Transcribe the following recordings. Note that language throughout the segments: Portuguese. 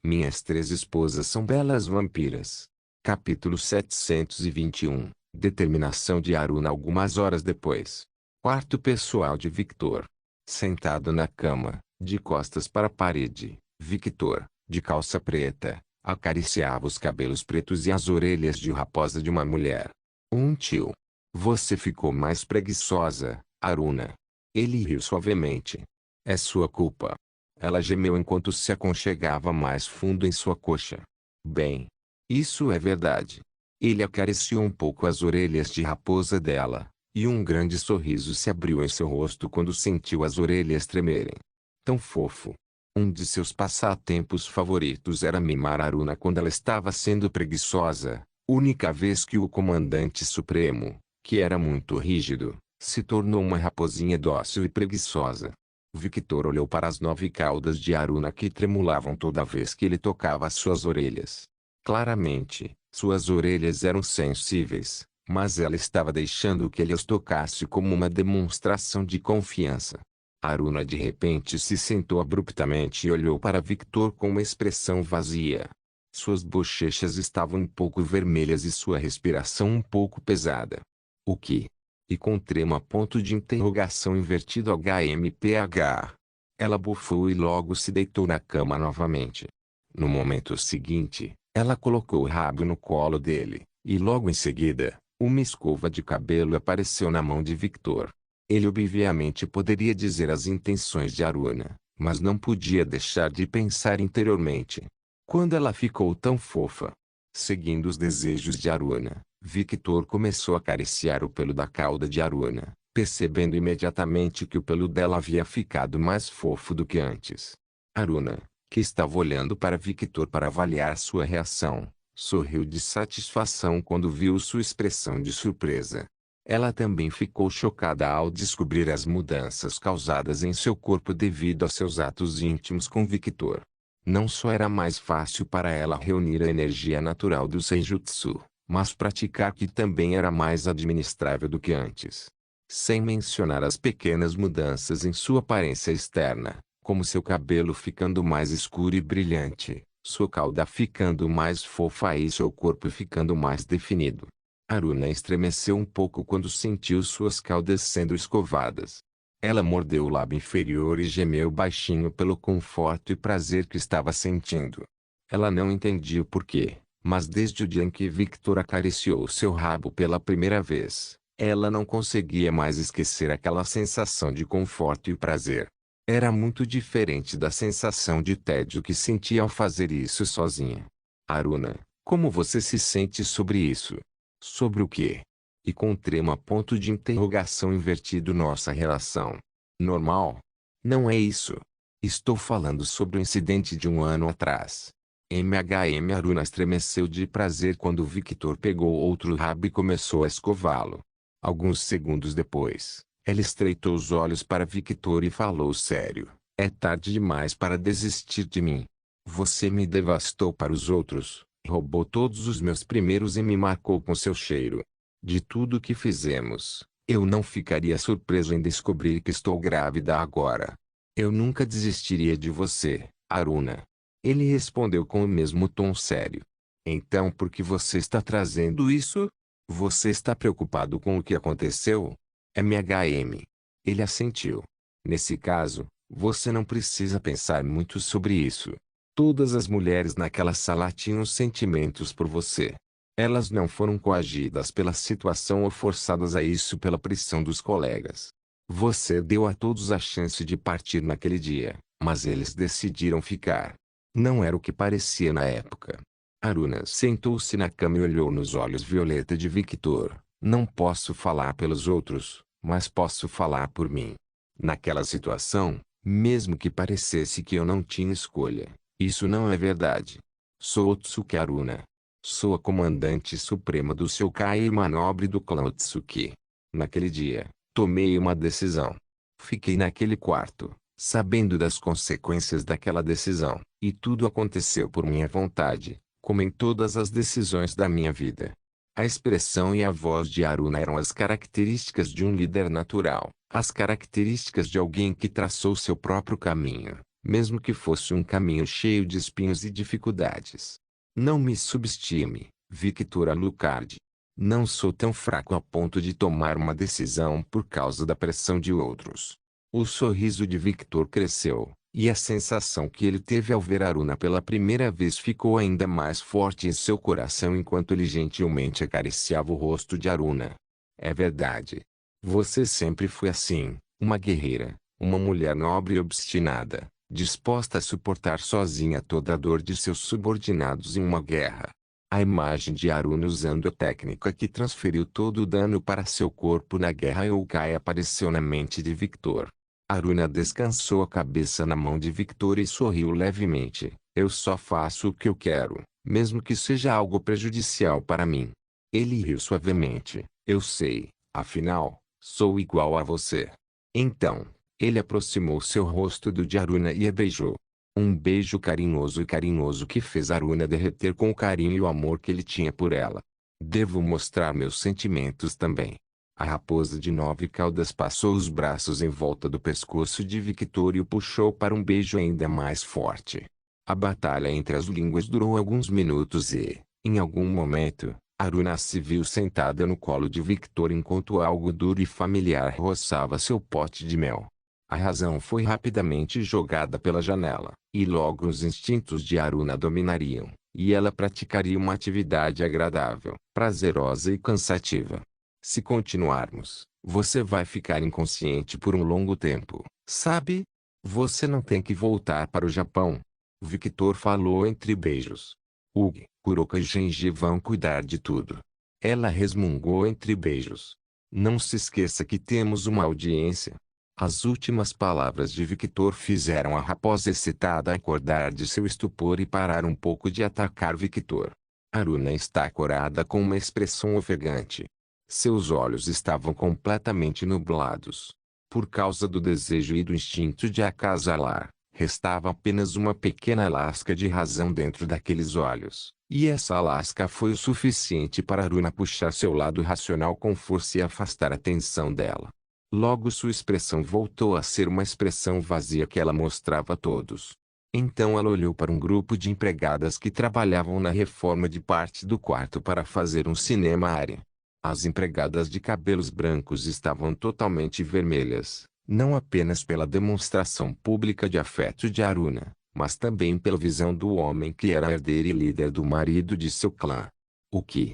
Minhas 3 esposas são belas vampiras. Capítulo 721. Determinação de Aruna. Algumas horas depois. Quarto pessoal de Victor. Sentado na cama, de costas para a parede, Victor, de calça preta, acariciava os cabelos pretos e as orelhas de raposa de uma mulher. Tio. Você ficou mais preguiçosa, Aruna. Ele riu suavemente. É sua culpa. Ela gemeu enquanto se aconchegava mais fundo em sua coxa. Bem, isso é verdade. Ele acariciou um pouco as orelhas de raposa dela, e um grande sorriso se abriu em seu rosto quando sentiu as orelhas tremerem. Tão fofo. Um de seus passatempos favoritos era mimar Aruna quando ela estava sendo preguiçosa, única vez que o comandante supremo, que era muito rígido, se tornou uma raposinha dócil e preguiçosa. Victor olhou para as 9 caudas de Aruna que tremulavam toda vez que ele tocava suas orelhas. Claramente, suas orelhas eram sensíveis, mas ela estava deixando que ele as tocasse como uma demonstração de confiança. Aruna de repente se sentou abruptamente e olhou para Victor com uma expressão vazia. Suas bochechas estavam um pouco vermelhas e sua respiração um pouco pesada. O que? E com trema ponto de interrogação invertido HMPH. Ela bufou e logo se deitou na cama novamente. No momento seguinte, ela colocou o rabo no colo dele, e logo em seguida, uma escova de cabelo apareceu na mão de Victor. Ele obviamente poderia dizer as intenções de Aruna, mas não podia deixar de pensar interiormente. Quando ela ficou tão fofa? Seguindo os desejos de Aruna, Victor começou a acariciar o pelo da cauda de Aruna, percebendo imediatamente que o pelo dela havia ficado mais fofo do que antes. Aruna, que estava olhando para Victor para avaliar sua reação, sorriu de satisfação quando viu sua expressão de surpresa. Ela também ficou chocada ao descobrir as mudanças causadas em seu corpo devido a seus atos íntimos com Victor. Não só era mais fácil para ela reunir a energia natural do Senjutsu, mas praticar que também era mais administrável do que antes. Sem mencionar as pequenas mudanças em sua aparência externa, como seu cabelo ficando mais escuro e brilhante, sua cauda ficando mais fofa e seu corpo ficando mais definido. Aruna estremeceu um pouco quando sentiu suas caudas sendo escovadas. Ela mordeu o lábio inferior e gemeu baixinho pelo conforto e prazer que estava sentindo. Ela não entendia o porquê, mas desde o dia em que Victor acariciou seu rabo pela primeira vez, ela não conseguia mais esquecer aquela sensação de conforto e prazer. Era muito diferente da sensação de tédio que sentia ao fazer isso sozinha. Aruna, como você se sente sobre isso? Sobre o quê? E com trema ponto de interrogação invertido nossa relação. Normal? Não é isso. Estou falando sobre o incidente de um ano atrás. Aruna estremeceu de prazer quando Victor pegou outro rabo e começou a escová-lo. Alguns segundos depois, ela estreitou os olhos para Victor e falou sério. É tarde demais para desistir de mim. Você me devastou para os outros, roubou todos os meus primeiros e me marcou com seu cheiro. De tudo que fizemos, eu não ficaria surpreso em descobrir que estou grávida agora. Eu nunca desistiria de você, Aruna. Ele respondeu com o mesmo tom sério. Então por que você está trazendo isso? Você está preocupado com o que aconteceu? MHM. Ele assentiu. Nesse caso, você não precisa pensar muito sobre isso. Todas as mulheres naquela sala tinham sentimentos por você. Elas não foram coagidas pela situação ou forçadas a isso pela pressão dos colegas. Você deu a todos a chance de partir naquele dia, mas eles decidiram ficar. Não era o que parecia na época. Aruna sentou-se na cama e olhou nos olhos violeta de Victor. Não posso falar pelos outros, mas posso falar por mim. Naquela situação, mesmo que parecesse que eu não tinha escolha, isso não é verdade. Sou Otsuki Aruna. Sou a comandante suprema do Syokai e manobre do clã Otsuki. Naquele dia, tomei uma decisão. Fiquei naquele quarto, sabendo das consequências daquela decisão, e tudo aconteceu por minha vontade, como em todas as decisões da minha vida. A expressão e a voz de Aruna eram as características de um líder natural, as características de alguém que traçou seu próprio caminho, mesmo que fosse um caminho cheio de espinhos e dificuldades. Não me subestime, Victor Alucard. Não sou tão fraco a ponto de tomar uma decisão por causa da pressão de outros. O sorriso de Victor cresceu, e a sensação que ele teve ao ver Aruna pela primeira vez ficou ainda mais forte em seu coração enquanto ele gentilmente acariciava o rosto de Aruna. É verdade. Você sempre foi assim, uma guerreira, uma mulher nobre e obstinada, disposta a suportar sozinha toda a dor de seus subordinados em uma guerra. A imagem de Aruna usando a técnica que transferiu todo o dano para seu corpo na guerra Youkai apareceu na mente de Victor. Aruna descansou a cabeça na mão de Victor e sorriu levemente. Eu só faço o que eu quero, mesmo que seja algo prejudicial para mim. Ele riu suavemente. Eu sei, afinal, sou igual a você. Então, ele aproximou seu rosto do de Aruna e a beijou. Um beijo carinhoso que fez Aruna derreter com o carinho e o amor que ele tinha por ela. Devo mostrar meus sentimentos também. A raposa de 9 caudas passou os braços em volta do pescoço de Victor e o puxou para um beijo ainda mais forte. A batalha entre as línguas durou alguns minutos e, em algum momento, Aruna se viu sentada no colo de Victor enquanto algo duro e familiar roçava seu pote de mel. A razão foi rapidamente jogada pela janela, e logo os instintos de Aruna dominariam, e ela praticaria uma atividade agradável, prazerosa e cansativa. Se continuarmos, você vai ficar inconsciente por um longo tempo, sabe? Você não tem que voltar para o Japão. Victor falou entre beijos. Ugi, Kuroka e Genji vão cuidar de tudo. Ela resmungou entre beijos. Não se esqueça que temos uma audiência. As últimas palavras de Victor fizeram a raposa excitada acordar de seu estupor e parar um pouco de atacar Victor. Aruna está corada com uma expressão ofegante. Seus olhos estavam completamente nublados. Por causa do desejo e do instinto de acasalar, restava apenas uma pequena lasca de razão dentro daqueles olhos. E essa lasca foi o suficiente para Aruna puxar seu lado racional com força e afastar a atenção dela. Logo sua expressão voltou a ser uma expressão vazia que ela mostrava a todos. Então ela olhou para um grupo de empregadas que trabalhavam na reforma de parte do quarto para fazer um cinema área. As empregadas de cabelos brancos estavam totalmente vermelhas, não apenas pela demonstração pública de afeto de Aruna, mas também pela visão do homem que era herdeiro e líder do marido de seu clã. O que?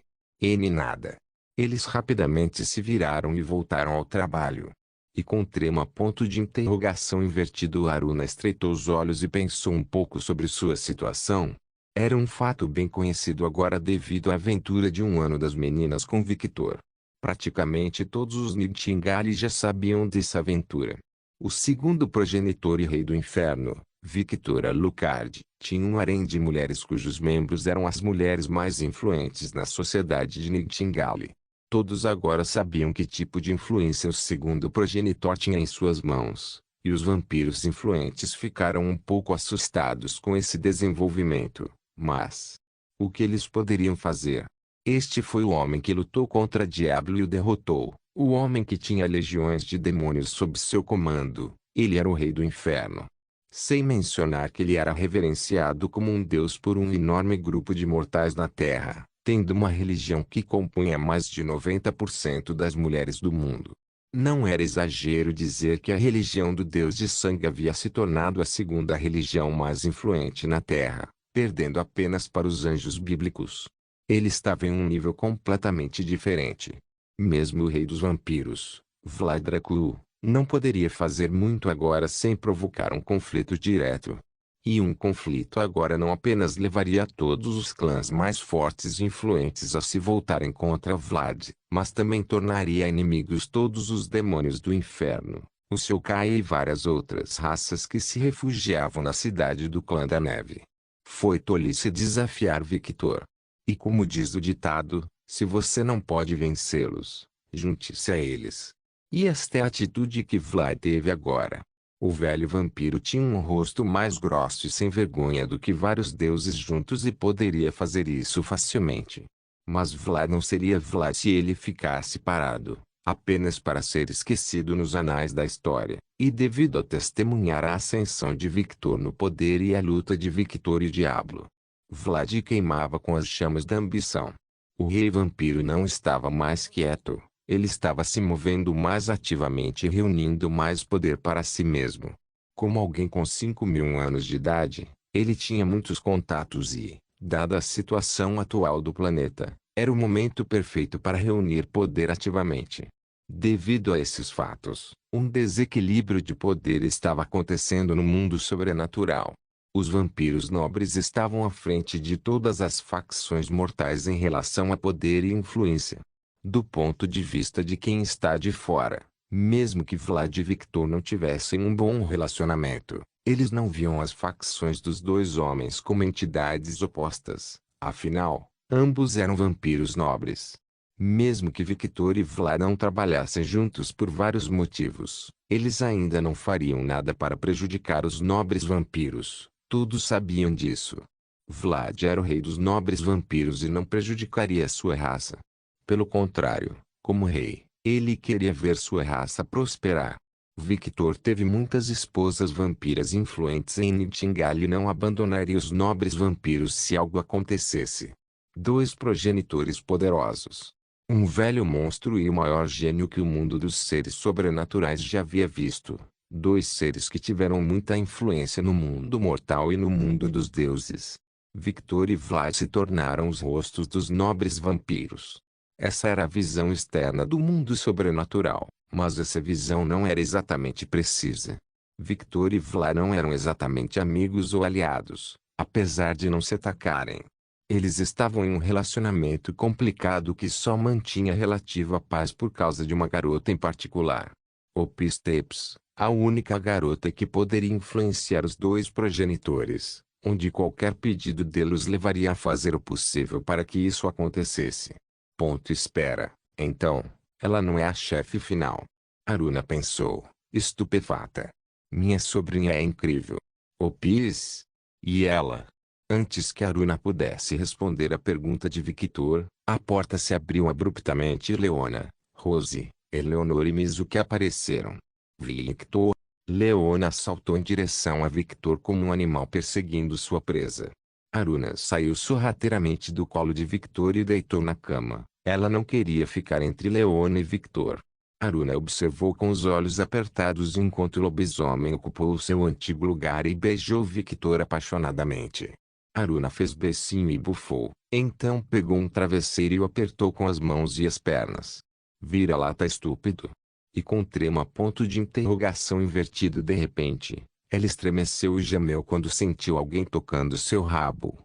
Nada. Eles rapidamente se viraram e voltaram ao trabalho. E com trema ponto de interrogação invertido Aruna estreitou os olhos e pensou um pouco sobre sua situação. Era um fato bem conhecido agora devido à aventura de um ano das meninas com Victor. Praticamente todos os Nightingale já sabiam dessa aventura. O segundo progenitor e rei do inferno, Victor Alucard, tinha um harém de mulheres cujos membros eram as mulheres mais influentes na sociedade de Nightingale. Todos agora sabiam que tipo de influência o segundo progenitor tinha em suas mãos, e os vampiros influentes ficaram um pouco assustados com esse desenvolvimento. Mas o que eles poderiam fazer? Este foi o homem que lutou contra Diablo e o derrotou, o homem que tinha legiões de demônios sob seu comando. Ele era o rei do inferno. Sem mencionar que ele era reverenciado como um deus por um enorme grupo de mortais na Terra, tendo uma religião que compunha mais de 90% das mulheres do mundo. Não era exagero dizer que a religião do deus de sangue havia se tornado a segunda religião mais influente na Terra, perdendo apenas para os anjos bíblicos. Ele estava em um nível completamente diferente. Mesmo o rei dos vampiros, Vlad Dracul, não poderia fazer muito agora sem provocar um conflito direto. E um conflito agora não apenas levaria todos os clãs mais fortes e influentes a se voltarem contra Vlad, mas também tornaria inimigos todos os demônios do inferno, os Yokai e várias outras raças que se refugiavam na cidade do Clã da Neve. Foi tolice desafiar Victor. E como diz o ditado, se você não pode vencê-los, junte-se a eles. E esta é a atitude que Vlad teve agora. O velho vampiro tinha um rosto mais grosso e sem vergonha do que vários deuses juntos e poderia fazer isso facilmente. Mas Vlad não seria Vlad se ele ficasse parado, apenas para ser esquecido nos anais da história, e devido a testemunhar a ascensão de Victor no poder e a luta de Victor e Diablo. Vlad queimava com as chamas da ambição. O rei vampiro não estava mais quieto, ele estava se movendo mais ativamente e reunindo mais poder para si mesmo. Como alguém com 5.000 anos de idade, ele tinha muitos contatos e, dada a situação atual do planeta, era o momento perfeito para reunir poder ativamente. Devido a esses fatos, um desequilíbrio de poder estava acontecendo no mundo sobrenatural. Os vampiros nobres estavam à frente de todas as facções mortais em relação a poder e influência. Do ponto de vista de quem está de fora, mesmo que Vlad e Victor não tivessem um bom relacionamento, eles não viam as facções dos dois homens como entidades opostas. Afinal, ambos eram vampiros nobres. Mesmo que Victor e Vlad não trabalhassem juntos por vários motivos, eles ainda não fariam nada para prejudicar os nobres vampiros. Todos sabiam disso. Vlad era o rei dos nobres vampiros e não prejudicaria sua raça. Pelo contrário, como rei, ele queria ver sua raça prosperar. Victor teve muitas esposas vampiras influentes em Nightingale e não abandonaria os nobres vampiros se algo acontecesse. Dois progenitores poderosos. Um velho monstro e o maior gênio que o mundo dos seres sobrenaturais já havia visto. Dois seres que tiveram muita influência no mundo mortal e no mundo dos deuses. Victor e Vlad se tornaram os rostos dos nobres vampiros. Essa era a visão externa do mundo sobrenatural, mas essa visão não era exatamente precisa. Victor e Vlad não eram exatamente amigos ou aliados, apesar de não se atacarem. Eles estavam em um relacionamento complicado que só mantinha relativa paz por causa de uma garota em particular. Opistepes, a única garota que poderia influenciar os dois progenitores, onde qualquer pedido deles levaria a fazer o possível para que isso acontecesse. Ponto espera, então, ela não é a chefe final. Aruna pensou, estupefata. Minha sobrinha é incrível. Opis? E ela? Antes que Aruna pudesse responder a pergunta de Victor, a porta se abriu abruptamente e Leona, Rose, Eleonor e Mizuki apareceram. Victor. Leona saltou em direção a Victor como um animal perseguindo sua presa. Aruna saiu sorrateiramente do colo de Victor e deitou na cama. Ela não queria ficar entre Leona e Victor. Aruna observou com os olhos apertados enquanto o lobisomem ocupou seu antigo lugar e beijou Victor apaixonadamente. Aruna fez beicinho e bufou. Então pegou um travesseiro e o apertou com as mãos e as pernas. Vira-lata estúpido. E com tremo a ponto de interrogação invertido de repente, ela estremeceu e gemeu quando sentiu alguém tocando seu rabo.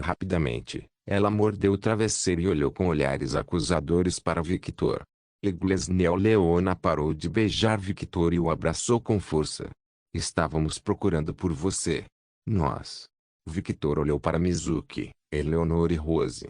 Rapidamente, ela mordeu o travesseiro e olhou com olhares acusadores para Victor. Eglesnel Leona parou de beijar Victor e o abraçou com força. Estávamos procurando por você. Nós. Victor olhou para Mizuki, Eleonor e Rose.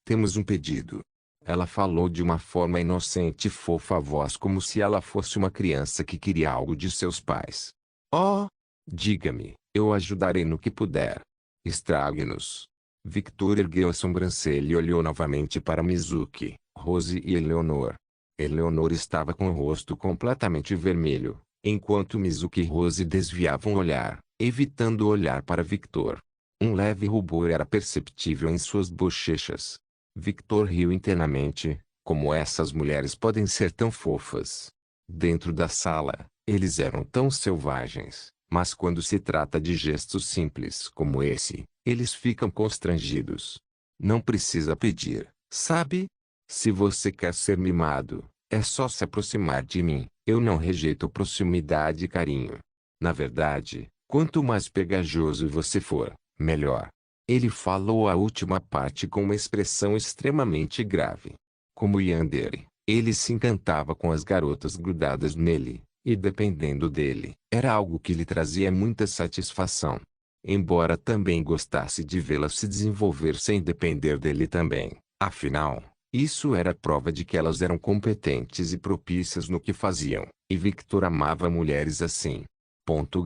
Temos um pedido. Ela falou de uma forma inocente e fofa a voz como se ela fosse uma criança que queria algo de seus pais. Oh! Diga-me, eu ajudarei no que puder. Estrague-nos. Victor ergueu a sobrancelha e olhou novamente para Mizuki, Rose e Eleonor. Eleonor estava com o rosto completamente vermelho, enquanto Mizuki e Rose desviavam o olhar, evitando olhar para Victor. Um leve rubor era perceptível em suas bochechas. Victor riu internamente, como essas mulheres podem ser tão fofas. Dentro da sala, eles eram tão selvagens, mas quando se trata de gestos simples como esse, eles ficam constrangidos. Não precisa pedir, sabe? Se você quer ser mimado, é só se aproximar de mim. Eu não rejeito proximidade e carinho. Na verdade, quanto mais pegajoso você for, melhor. Ele falou a última parte com uma expressão extremamente grave. Como Yandere, ele se encantava com as garotas grudadas nele, e dependendo dele, era algo que lhe trazia muita satisfação. Embora também gostasse de vê-las se desenvolver sem depender dele também, afinal, isso era prova de que elas eram competentes e propícias no que faziam, e Victor amava mulheres assim. Ponto.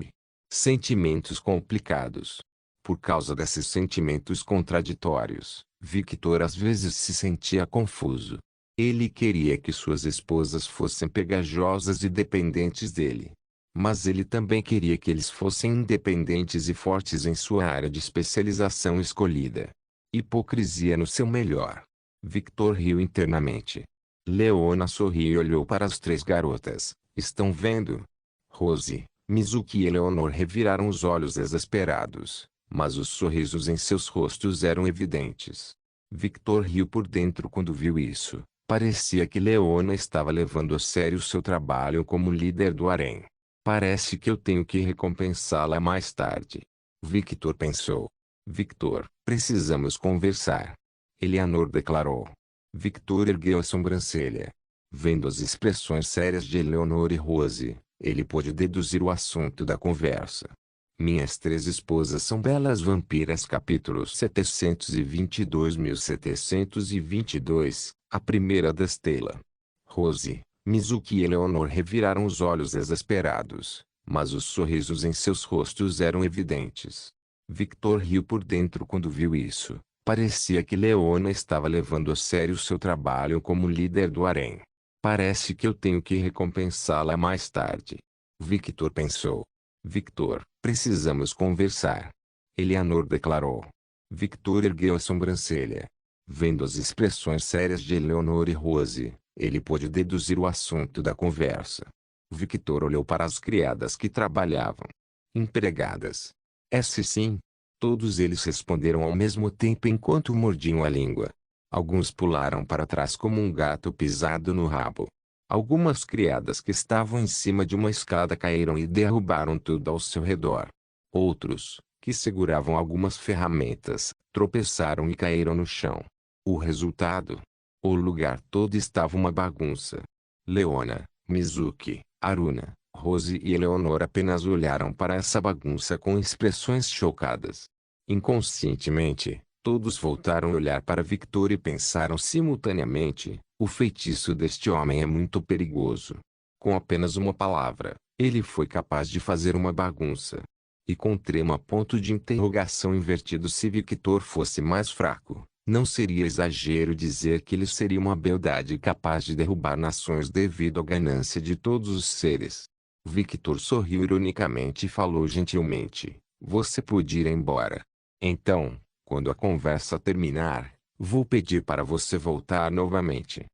Sentimentos complicados. Por causa desses sentimentos contraditórios, Victor às vezes se sentia confuso. Ele queria que suas esposas fossem pegajosas e dependentes dele. Mas ele também queria que eles fossem independentes e fortes em sua área de especialização escolhida. Hipocrisia no seu melhor. Victor riu internamente. Leona sorriu e olhou para as três garotas. Estão vendo? Rose, Mizuki e Eleanor reviraram os olhos exasperados, mas os sorrisos em seus rostos eram evidentes. Victor riu por dentro quando viu isso. Parecia que Leona estava levando a sério seu trabalho como líder do harém. Parece que eu tenho que recompensá-la mais tarde. Victor pensou. Victor, precisamos conversar. Eleanor declarou. Victor ergueu a sobrancelha. Vendo as expressões sérias de Eleanor e Rose, ele pôde deduzir o assunto da conversa. Minhas três esposas são belas vampiras. Capítulo 722.722. A primeira das Taylor. Rose, Mizuki e Eleanor reviraram os olhos exasperados, mas os sorrisos em seus rostos eram evidentes. Victor riu por dentro quando viu isso. Parecia que Leona estava levando a sério seu trabalho como líder do harém. Parece que eu tenho que recompensá-la mais tarde. Victor pensou. Victor, precisamos conversar. Eleanor declarou. Victor ergueu a sobrancelha. Vendo as expressões sérias de Eleanor e Rose, ele pôde deduzir o assunto da conversa. Victor olhou para as criadas que trabalhavam. Empregadas. Sim. Todos eles responderam ao mesmo tempo enquanto mordiam a língua. Alguns pularam para trás como um gato pisado no rabo. Algumas criadas que estavam em cima de uma escada caíram e derrubaram tudo ao seu redor. Outros, que seguravam algumas ferramentas, tropeçaram e caíram no chão. O resultado? O lugar todo estava uma bagunça. Leona, Mizuki, Aruna, Rose e Eleanor apenas olharam para essa bagunça com expressões chocadas. Inconscientemente, todos voltaram a olhar para Victor e pensaram simultaneamente: o feitiço deste homem é muito perigoso. Com apenas uma palavra, ele foi capaz de fazer uma bagunça. E com trema ponto de interrogação invertido. Se Victor fosse mais fraco, não seria exagero dizer que ele seria uma beldade capaz de derrubar nações devido à ganância de todos os seres. Victor sorriu ironicamente e falou gentilmente: você pode ir embora. Então, quando a conversa terminar, vou pedir para você voltar novamente.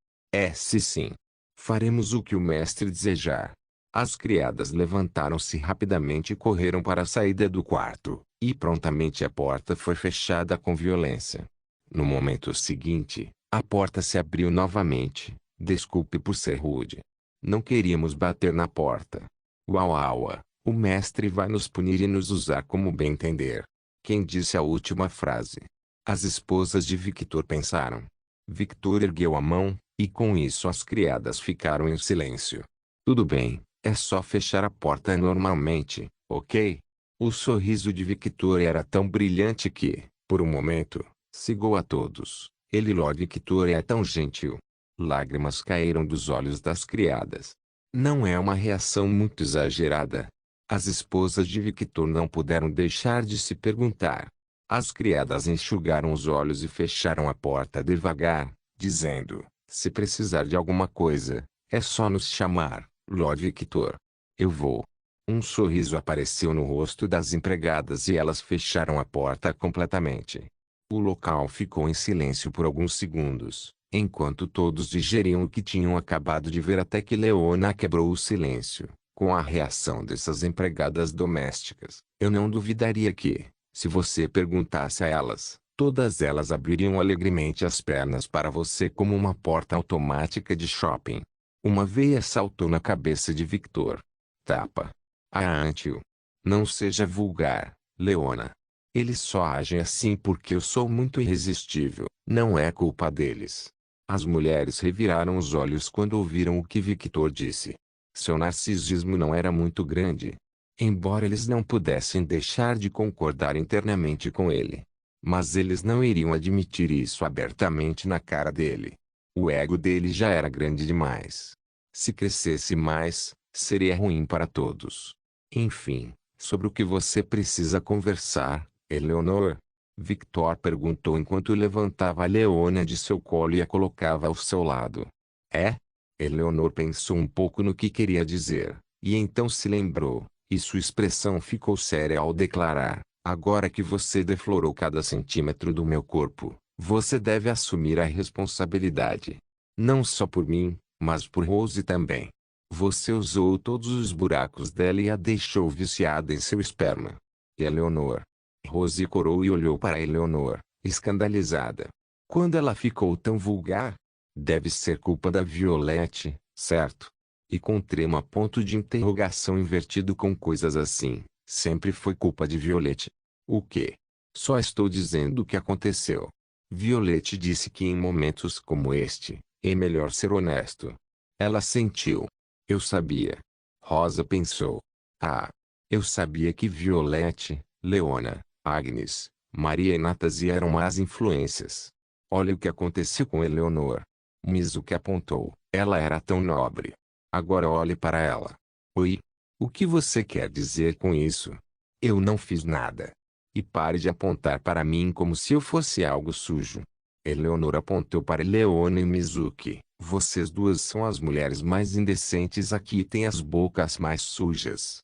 Sim. Faremos o que o mestre desejar. As criadas levantaram-se rapidamente e correram para a saída do quarto, e prontamente a porta foi fechada com violência. No momento seguinte, a porta se abriu novamente. Desculpe por ser rude. Não queríamos bater na porta. Uau, o mestre vai nos punir e nos usar como bem entender. Quem disse a última frase? As esposas de Victor pensaram. Victor ergueu a mão, e com isso as criadas ficaram em silêncio. Tudo bem, é só fechar a porta normalmente, ok? O sorriso de Victor era tão brilhante que, por um momento, cegou a todos. Lord Victor é tão gentil. Lágrimas caíram dos olhos das criadas. Não é uma reação muito exagerada? As esposas de Victor não puderam deixar de se perguntar. As criadas enxugaram os olhos e fecharam a porta devagar, dizendo: se precisar de alguma coisa, é só nos chamar, Lord Victor. Eu vou. Um sorriso apareceu no rosto das empregadas e elas fecharam a porta completamente. O local ficou em silêncio por alguns segundos, enquanto todos digeriam o que tinham acabado de ver, até que Leona quebrou o silêncio, com a reação dessas empregadas domésticas. Eu não duvidaria que, se você perguntasse a elas, todas elas abririam alegremente as pernas para você como uma porta automática de shopping. Uma veia saltou na cabeça de Victor. Tapa. Antio. Não seja vulgar, Leona. Eles só agem assim porque eu sou muito irresistível. Não é culpa deles. As mulheres reviraram os olhos quando ouviram o que Victor disse. Seu narcisismo não era muito grande. Embora eles não pudessem deixar de concordar internamente com ele. Mas eles não iriam admitir isso abertamente na cara dele. O ego dele já era grande demais. Se crescesse mais, seria ruim para todos. Enfim, sobre o que você precisa conversar, Eleanor? Victor perguntou enquanto levantava a Leona de seu colo e a colocava ao seu lado. É? Eleonor pensou um pouco no que queria dizer, e então se lembrou, e sua expressão ficou séria ao declarar: agora que você deflorou cada centímetro do meu corpo, você deve assumir a responsabilidade. Não só por mim, mas por Rose também. Você usou todos os buracos dela e a deixou viciada em seu esperma. Eleonor. Rose corou e olhou para Eleonor, escandalizada. Quando ela ficou tão vulgar? Deve ser culpa da Violette, certo? E com trema ponto de interrogação invertido com coisas assim, sempre foi culpa de Violette. O quê? Só estou dizendo o que aconteceu. Violette disse que em momentos como este, é melhor ser honesto. Ela sentiu. Eu sabia. Rosa pensou. Ah. Eu sabia que Violette, Leona, Agnes, Maria e Nathalie eram más influências. Olha o que aconteceu com Eleonor. Mizuki apontou. Ela era tão nobre. Agora olhe para ela. Oi? O que você quer dizer com isso? Eu não fiz nada. E pare de apontar para mim como se eu fosse algo sujo. Eleonor apontou para Leona e Mizuki. Vocês duas são as mulheres mais indecentes aqui e têm as bocas mais sujas.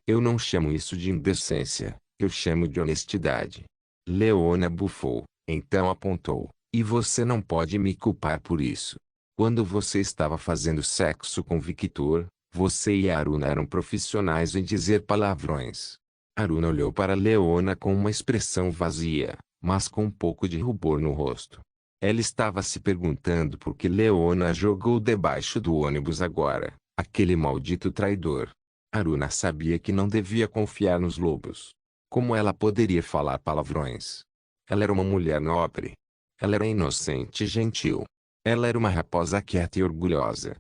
Eu não chamo isso de indecência, eu chamo de honestidade. Leona bufou, então apontou. E você não pode me culpar por isso. Quando você estava fazendo sexo com Victor, você e Aruna eram profissionais em dizer palavrões. Aruna olhou para Leona com uma expressão vazia, mas com um pouco de rubor no rosto. Ela estava se perguntando por que Leona jogou debaixo do ônibus agora, aquele maldito traidor. Aruna sabia que não devia confiar nos lobos. Como ela poderia falar palavrões? Ela era uma mulher nobre. Ela era inocente e gentil. Ela era uma raposa quieta e orgulhosa.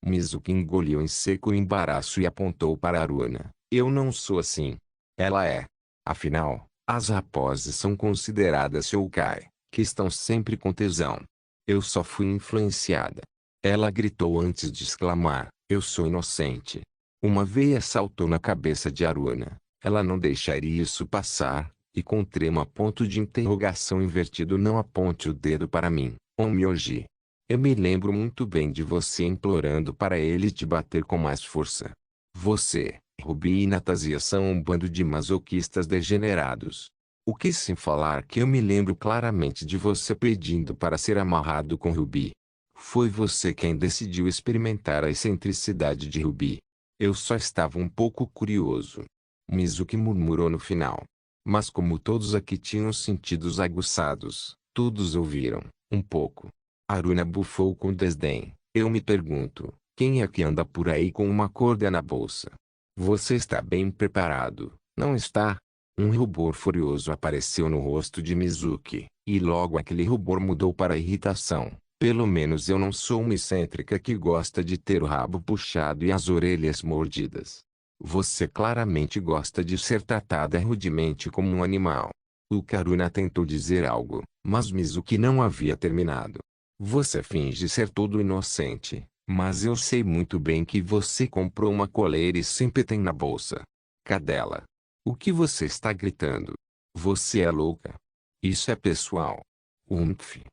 Mizuki engoliu em seco o embaraço e apontou para Aruna. Eu não sou assim. Ela é. Afinal, as raposas são consideradas yokai, que estão sempre com tesão. Eu só fui influenciada. Ela gritou antes de exclamar, eu sou inocente. Uma veia saltou na cabeça de Aruna. Ela não deixaria isso passar, e com trema ponto de interrogação invertido não aponte o dedo para mim, Onmyoji. Eu me lembro muito bem de você implorando para ele te bater com mais força. Você, Ruby e Nathalie são um bando de masoquistas degenerados. O que sem falar que eu me lembro claramente de você pedindo para ser amarrado com Ruby. Foi você quem decidiu experimentar a excentricidade de Ruby. Eu só estava um pouco curioso. Mizuki murmurou no final. Mas como todos aqui tinham sentidos aguçados, todos ouviram, um pouco. Aruna bufou com desdém. Eu me pergunto, quem é que anda por aí com uma corda na bolsa? Você está bem preparado, não está? Um rubor furioso apareceu no rosto de Mizuki, e logo aquele rubor mudou para irritação. Pelo menos eu não sou uma excêntrica que gosta de ter o rabo puxado e as orelhas mordidas. Você claramente gosta de ser tratada rudemente como um animal. O Karuna tentou dizer algo, mas Mizuki não havia terminado. Você finge ser todo inocente, mas eu sei muito bem que você comprou uma coleira e sempre tem na bolsa. Cadela. O que você está gritando? Você é louca. Isso é pessoal.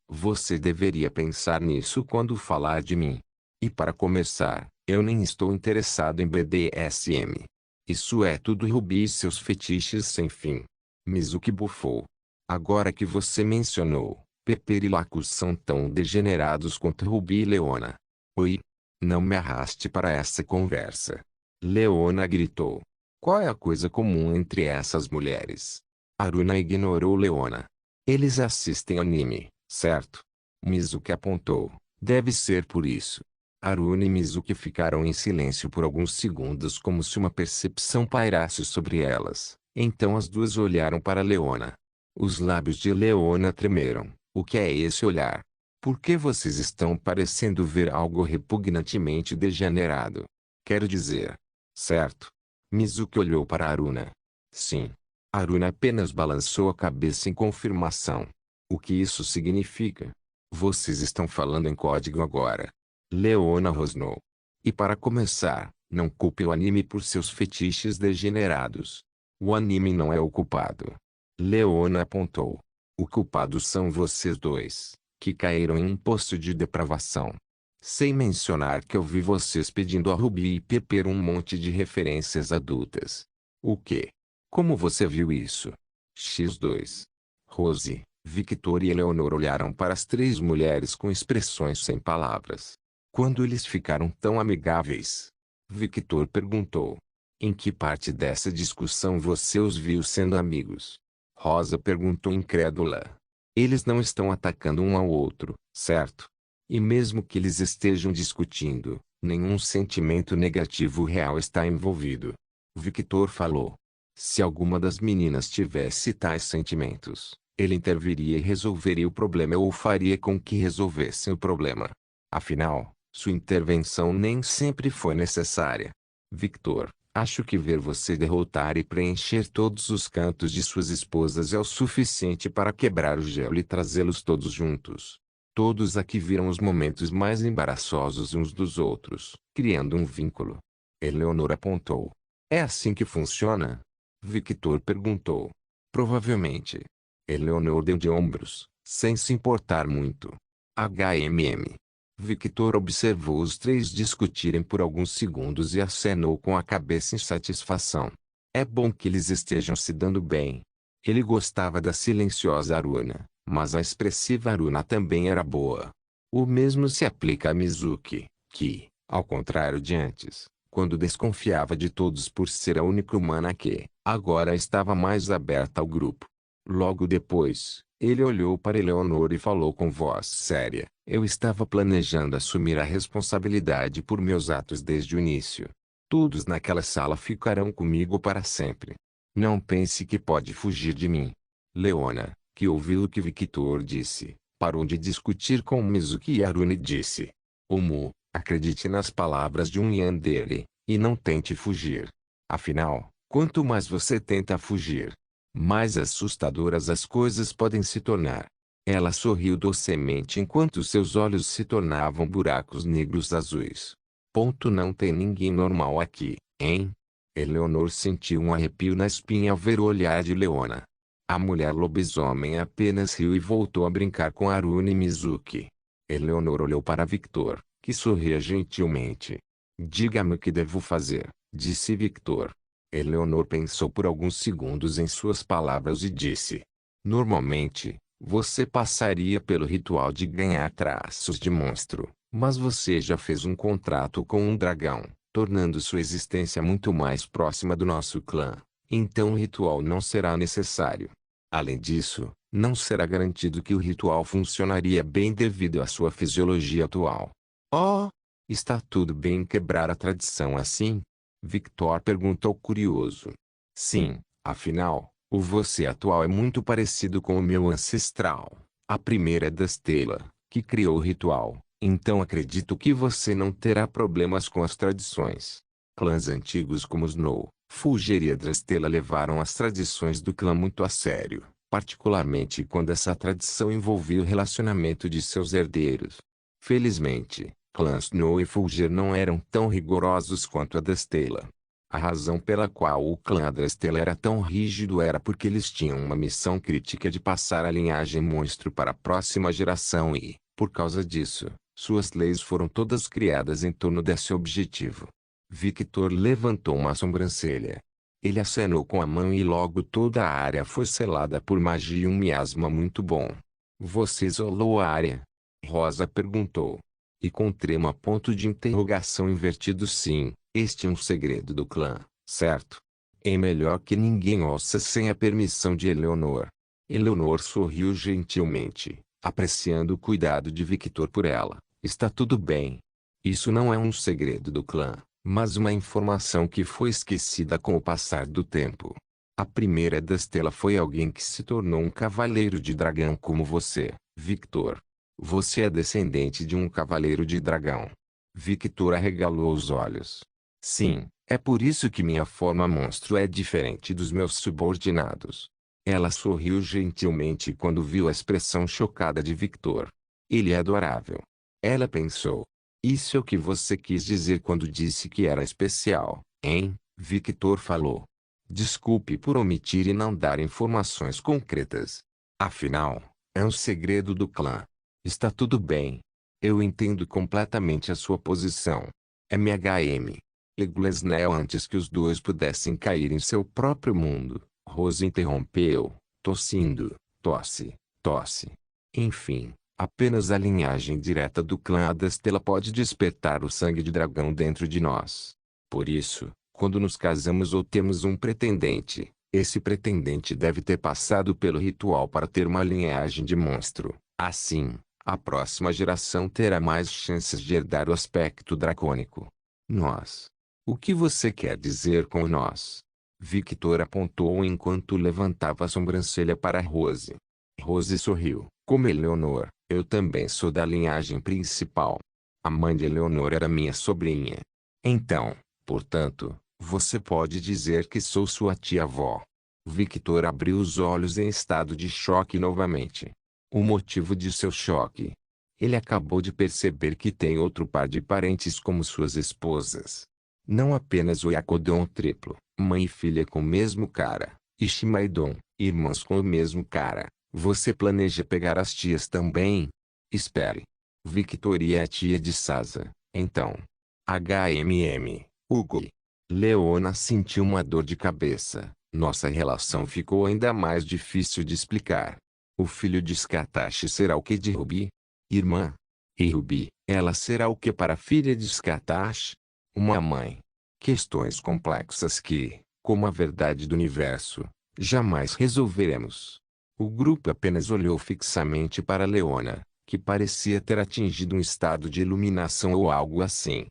Você deveria pensar nisso quando falar de mim. E para começar, eu nem estou interessado em BDSM. Isso é tudo Ruby e seus fetiches sem fim. Mizuki bufou. Agora que você mencionou, Pepper e Lacus são tão degenerados quanto Ruby e Leona. Oi? Não me arraste para essa conversa. Leona gritou. Qual é a coisa comum entre essas mulheres? Aruna ignorou Leona. Eles assistem anime, certo? Mizuki apontou. Deve ser por isso. Aruna e Mizuki ficaram em silêncio por alguns segundos como se uma percepção pairasse sobre elas. Então as duas olharam para Leona. Os lábios de Leona tremeram. O que é esse olhar? Por que vocês estão parecendo ver algo repugnantemente degenerado? Quero dizer. Certo? Mizuki olhou para Aruna. Sim. Aruna apenas balançou a cabeça em confirmação. O que isso significa? Vocês estão falando em código agora. Leona rosnou. E para começar, não culpe o anime por seus fetiches degenerados. O anime não é o culpado. Leona apontou. O culpado são vocês dois. que caíram em um poço de depravação. Sem mencionar que eu vi vocês pedindo a Ruby e Pepper um monte de referências adultas. O quê? Como você viu isso? X2. Rose, Victor e Eleanor olharam para as três mulheres com expressões sem palavras. Quando eles ficaram tão amigáveis? Victor perguntou. Em que parte dessa discussão você os viu sendo amigos? Rosa perguntou incrédula. Eles não estão atacando um ao outro, certo? E mesmo que eles estejam discutindo, nenhum sentimento negativo real está envolvido. Victor falou. Se alguma das meninas tivesse tais sentimentos, ele interviria e resolveria o problema ou faria com que resolvessem o problema. Afinal, sua intervenção nem sempre foi necessária. Victor, acho que ver você derrotar e preencher todos os cantos de suas esposas é o suficiente para quebrar o gelo e trazê-los todos juntos. Todos aqui viram os momentos mais embaraçosos uns dos outros, criando um vínculo. Eleanor apontou. É assim que funciona? Victor perguntou. Provavelmente. Eleanor deu de ombros, sem se importar muito. HMM. Victor observou os três discutirem por alguns segundos e acenou com a cabeça em satisfação. É bom que eles estejam se dando bem. Ele gostava da silenciosa Aruna, mas a expressiva Aruna também era boa. O mesmo se aplica a Mizuki, que, ao contrário de antes, quando desconfiava de todos por ser a única humana que, agora estava mais aberta ao grupo. Logo depois, ele olhou para Eleanor e falou com voz séria. Eu estava planejando assumir a responsabilidade por meus atos desde o início. Todos naquela sala ficarão comigo para sempre. Não pense que pode fugir de mim. Leona, que ouviu o que Victor disse, parou de discutir com Mizuki e Arune e disse. Omu, acredite nas palavras de um yandere, e não tente fugir. Afinal, quanto mais você tenta fugir, mais assustadoras as coisas podem se tornar. Ela sorriu docemente enquanto seus olhos se tornavam buracos negros azuis. Ponto, não tem ninguém normal aqui, hein? Eleanor sentiu um arrepio na espinha ao ver o olhar de Leona. A mulher lobisomem apenas riu e voltou a brincar com Arune e Mizuki. Eleanor olhou para Victor, que sorria gentilmente. Diga-me o que devo fazer, disse Victor. Eleanor pensou por alguns segundos em suas palavras e disse. Normalmente, você passaria pelo ritual de ganhar traços de monstro, mas você já fez um contrato com um dragão, tornando sua existência muito mais próxima do nosso clã. Então o ritual não será necessário. Além disso, não será garantido que o ritual funcionaria bem devido à sua fisiologia atual. Oh, está tudo bem quebrar a tradição assim? Victor perguntou curioso. Sim, afinal, o você atual é muito parecido com o meu ancestral, a primeira Drastela, que criou o ritual, então acredito que você não terá problemas com as tradições. Clãs antigos como Snow, Fulger e Drastela levaram as tradições do clã muito a sério, particularmente quando essa tradição envolvia o relacionamento de seus herdeiros. Felizmente, clãs Snow e Fulger não eram tão rigorosos quanto a Drastela. A razão pela qual o clã Drastela era tão rígido era porque eles tinham uma missão crítica de passar a linhagem monstro para a próxima geração e, por causa disso, suas leis foram todas criadas em torno desse objetivo. Victor levantou uma sobrancelha. Ele acenou com a mão e logo toda a área foi selada por magia e um miasma muito bom. Você isolou a área? Rosa perguntou. E com trema ponto de interrogação invertido sim, este é um segredo do clã, certo? É melhor que ninguém ouça sem a permissão de Eleanor. Eleanor sorriu gentilmente, apreciando o cuidado de Victor por ela. Está tudo bem. Isso não é um segredo do clã, mas uma informação que foi esquecida com o passar do tempo. A primeira Drastela foi alguém que se tornou um cavaleiro de dragão como você, Victor. Você é descendente de um cavaleiro de dragão. Victor arregalou os olhos. Sim, é por isso que minha forma monstro é diferente dos meus subordinados. Ela sorriu gentilmente quando viu a expressão chocada de Victor. Ele é adorável. Ela pensou. Isso é o que você quis dizer quando disse que era especial, hein? Victor falou. Desculpe por omitir e não dar informações concretas. Afinal, é um segredo do clã. Está tudo bem. Eu entendo completamente a sua posição. MHM. Leglesnell. Antes que os dois pudessem cair em seu próprio mundo, Rose interrompeu, tossindo, tosse, tosse. Enfim, apenas a linhagem direta do clã Adastela pode despertar o sangue de dragão dentro de nós. Por isso, quando nos casamos ou temos um pretendente, esse pretendente deve ter passado pelo ritual para ter uma linhagem de monstro. Assim, a próxima geração terá mais chances de herdar o aspecto dracônico. Nós. O que você quer dizer com nós? Victor apontou enquanto levantava a sobrancelha para Rose. Rose sorriu. Como Eleonor, eu também sou da linhagem principal. A mãe de Eleonor era minha sobrinha. Então, portanto, você pode dizer que sou sua tia-avó. Victor abriu os olhos em estado de choque novamente. O motivo de seu choque? Ele acabou de perceber que tem outro par de parentes como suas esposas. Não apenas o Yakodon triplo, mãe e filha com o mesmo cara, e Shimaidon, irmãs com o mesmo cara. Você planeja pegar as tias também? Espere. Victoria é a tia de Sasa, então. Hugo. Leona sentiu uma dor de cabeça. Nossa relação ficou ainda mais difícil de explicar. O filho de Skatashi será o que de Ruby? Irmã. E Ruby, ela será o que para a filha de Skatashi? Uma mãe. Questões complexas que, como a verdade do universo, jamais resolveremos. O grupo apenas olhou fixamente para Leona, que parecia ter atingido um estado de iluminação ou algo assim.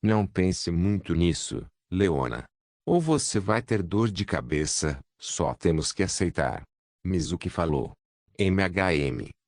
Não pense muito nisso, Leona. Ou você vai ter dor de cabeça, só temos que aceitar. Mizuki falou.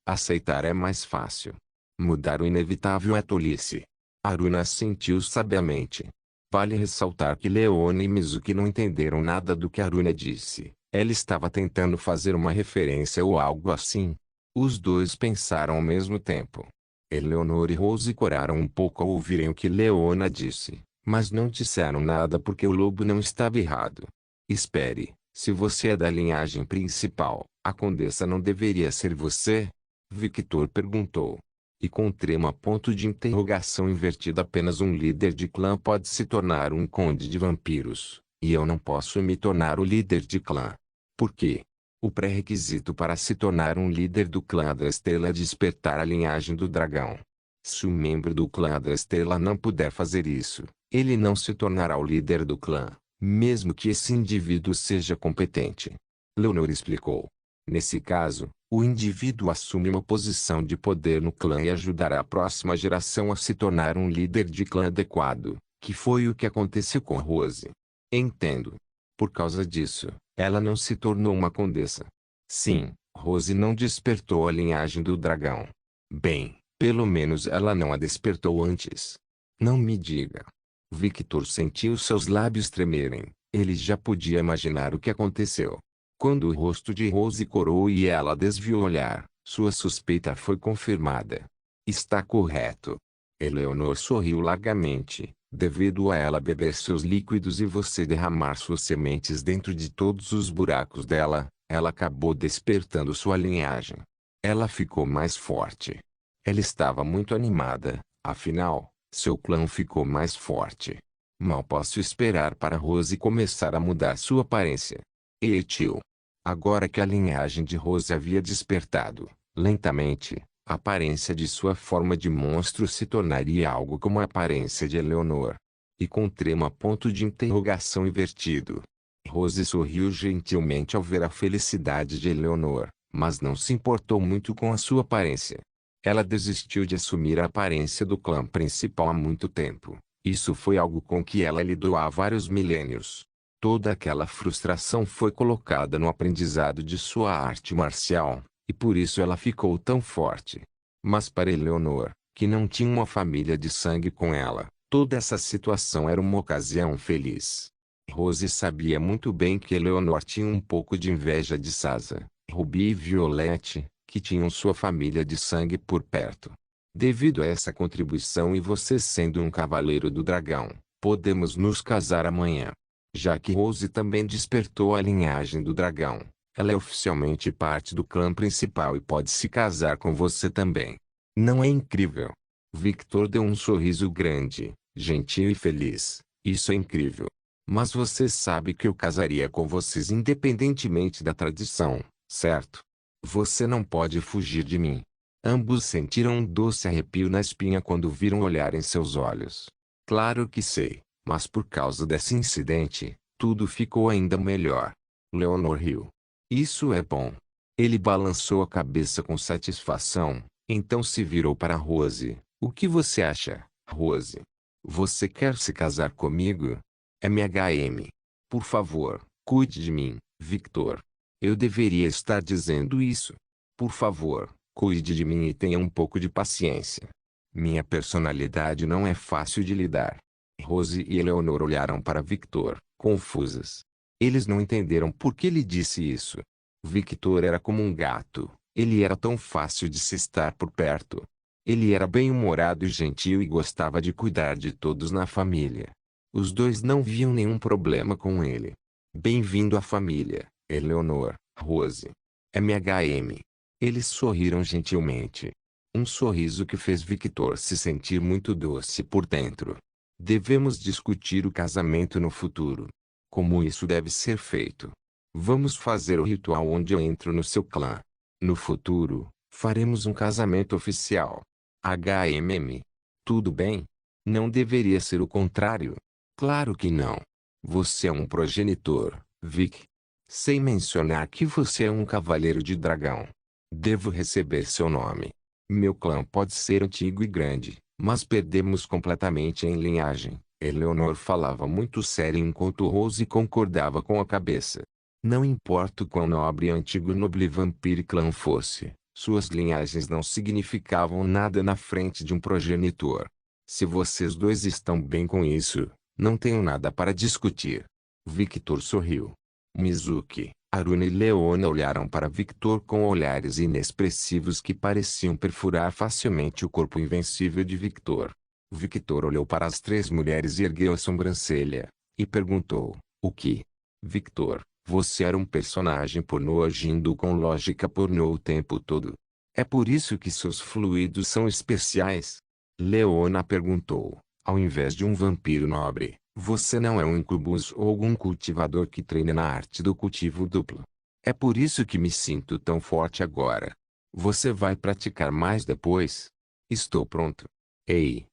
Aceitar é mais fácil. Mudar o inevitável é tolice. Aruna assentiu sabiamente. Vale ressaltar que Leona e Mizuki não entenderam nada do que Aruna disse. Ela estava tentando fazer uma referência ou algo assim. Os dois pensaram ao mesmo tempo. Eleonor e Rose coraram um pouco ao ouvirem o que Leona disse, mas não disseram nada porque o lobo não estava errado. Espere, se você é da linhagem principal, a condessa não deveria ser você? Victor perguntou. E com trema ponto de interrogação invertida. Apenas um líder de clã pode se tornar um conde de vampiros, e eu não posso me tornar o líder de clã. Por quê? O pré-requisito para se tornar um líder do clã da Estrela é despertar a linhagem do dragão. Se um membro do clã da Estrela não puder fazer isso, ele não se tornará o líder do clã, mesmo que esse indivíduo seja competente. Leonor explicou. Nesse caso, o indivíduo assume uma posição de poder no clã e ajudará a próxima geração a se tornar um líder de clã adequado, que foi o que aconteceu com Rose. Entendo. Por causa disso, ela não se tornou uma condessa. Sim, Rose não despertou a linhagem do dragão. Bem, pelo menos ela não a despertou antes. Não me diga. Victor sentiu seus lábios tremerem. Ele já podia imaginar o que aconteceu. Quando o rosto de Rose corou e ela desviou o olhar, sua suspeita foi confirmada. Está correto. Eleonor sorriu largamente. Devido a ela beber seus líquidos e você derramar suas sementes dentro de todos os buracos dela, ela acabou despertando sua linhagem. Ela ficou mais forte. Ela estava muito animada, afinal, seu clã ficou mais forte. Mal posso esperar para Rose começar a mudar sua aparência. E tio. Agora que a linhagem de Rose havia despertado, lentamente, a aparência de sua forma de monstro se tornaria algo como a aparência de Eleonor. E com trema ponto de interrogação invertido. Rose sorriu gentilmente ao ver a felicidade de Eleonor, mas não se importou muito com a sua aparência. Ela desistiu de assumir a aparência do clã principal há muito tempo. Isso foi algo com que ela lidou há vários milênios. Toda aquela frustração foi colocada no aprendizado de sua arte marcial. E por isso ela ficou tão forte. Mas para Eleonor, que não tinha uma família de sangue com ela, toda essa situação era uma ocasião feliz. Rose sabia muito bem que Eleonor tinha um pouco de inveja de Sasa, Ruby e Violette, que tinham sua família de sangue por perto. Devido a essa contribuição e você sendo um cavaleiro do dragão, podemos nos casar amanhã. Já que Rose também despertou a linhagem do dragão, Ela é oficialmente parte do clã principal e pode se casar com você também. Não é incrível? Victor deu um sorriso grande, gentil e feliz. Isso é incrível. Mas você sabe que eu casaria com vocês independentemente da tradição, certo? Você não pode fugir de mim. Ambos sentiram um doce arrepio na espinha quando viram o olhar em seus olhos. Claro que sei, mas por causa desse incidente, tudo ficou ainda melhor. Leonor riu. Isso é bom. Ele balançou a cabeça com satisfação, então se virou para Rose. O que você acha, Rose? Você quer se casar comigo? MHM. Por favor, cuide de mim, Victor. Eu deveria estar dizendo isso. Por favor, cuide de mim e tenha um pouco de paciência. Minha personalidade não é fácil de lidar. Rose e Eleanor olharam para Victor, confusas. Eles não entenderam por que ele disse isso. Victor era como um gato. Ele era tão fácil de se estar por perto. Ele era bem-humorado e gentil e gostava de cuidar de todos na família. Os dois não viam nenhum problema com ele. Bem-vindo à família, Eleanor, Rose. MHM. Eles sorriram gentilmente. Um sorriso que fez Victor se sentir muito doce por dentro. Devemos discutir o casamento no futuro. Como isso deve ser feito. Vamos fazer o ritual onde eu entro no seu clã. No futuro, faremos um casamento oficial. HMM. Tudo bem? Não deveria ser o contrário. Claro que não. Você é um progenitor, Vic. Sem mencionar que você é um cavaleiro de dragão. Devo receber seu nome. Meu clã pode ser antigo e grande, mas perdemos completamente em linhagem. Eleanor falava muito séria enquanto Rose concordava com a cabeça. Não importa o quão nobre e antigo Noble Vampire Clã fosse, suas linhagens não significavam nada na frente de um progenitor. Se vocês dois estão bem com isso, não tenho nada para discutir. Victor sorriu. Mizuki, Aruna e Leona olharam para Victor com olhares inexpressivos que pareciam perfurar facilmente o corpo invencível de Victor. Victor olhou para as três mulheres e ergueu a sobrancelha, e perguntou, o que? Victor, você era um personagem pornô agindo com lógica pornô o tempo todo. É por isso que seus fluidos são especiais? Leona perguntou, ao invés de um vampiro nobre. Você não é um incubus ou algum cultivador que treina na arte do cultivo duplo. É por isso que me sinto tão forte agora. Você vai praticar mais depois? Estou pronto. Ei,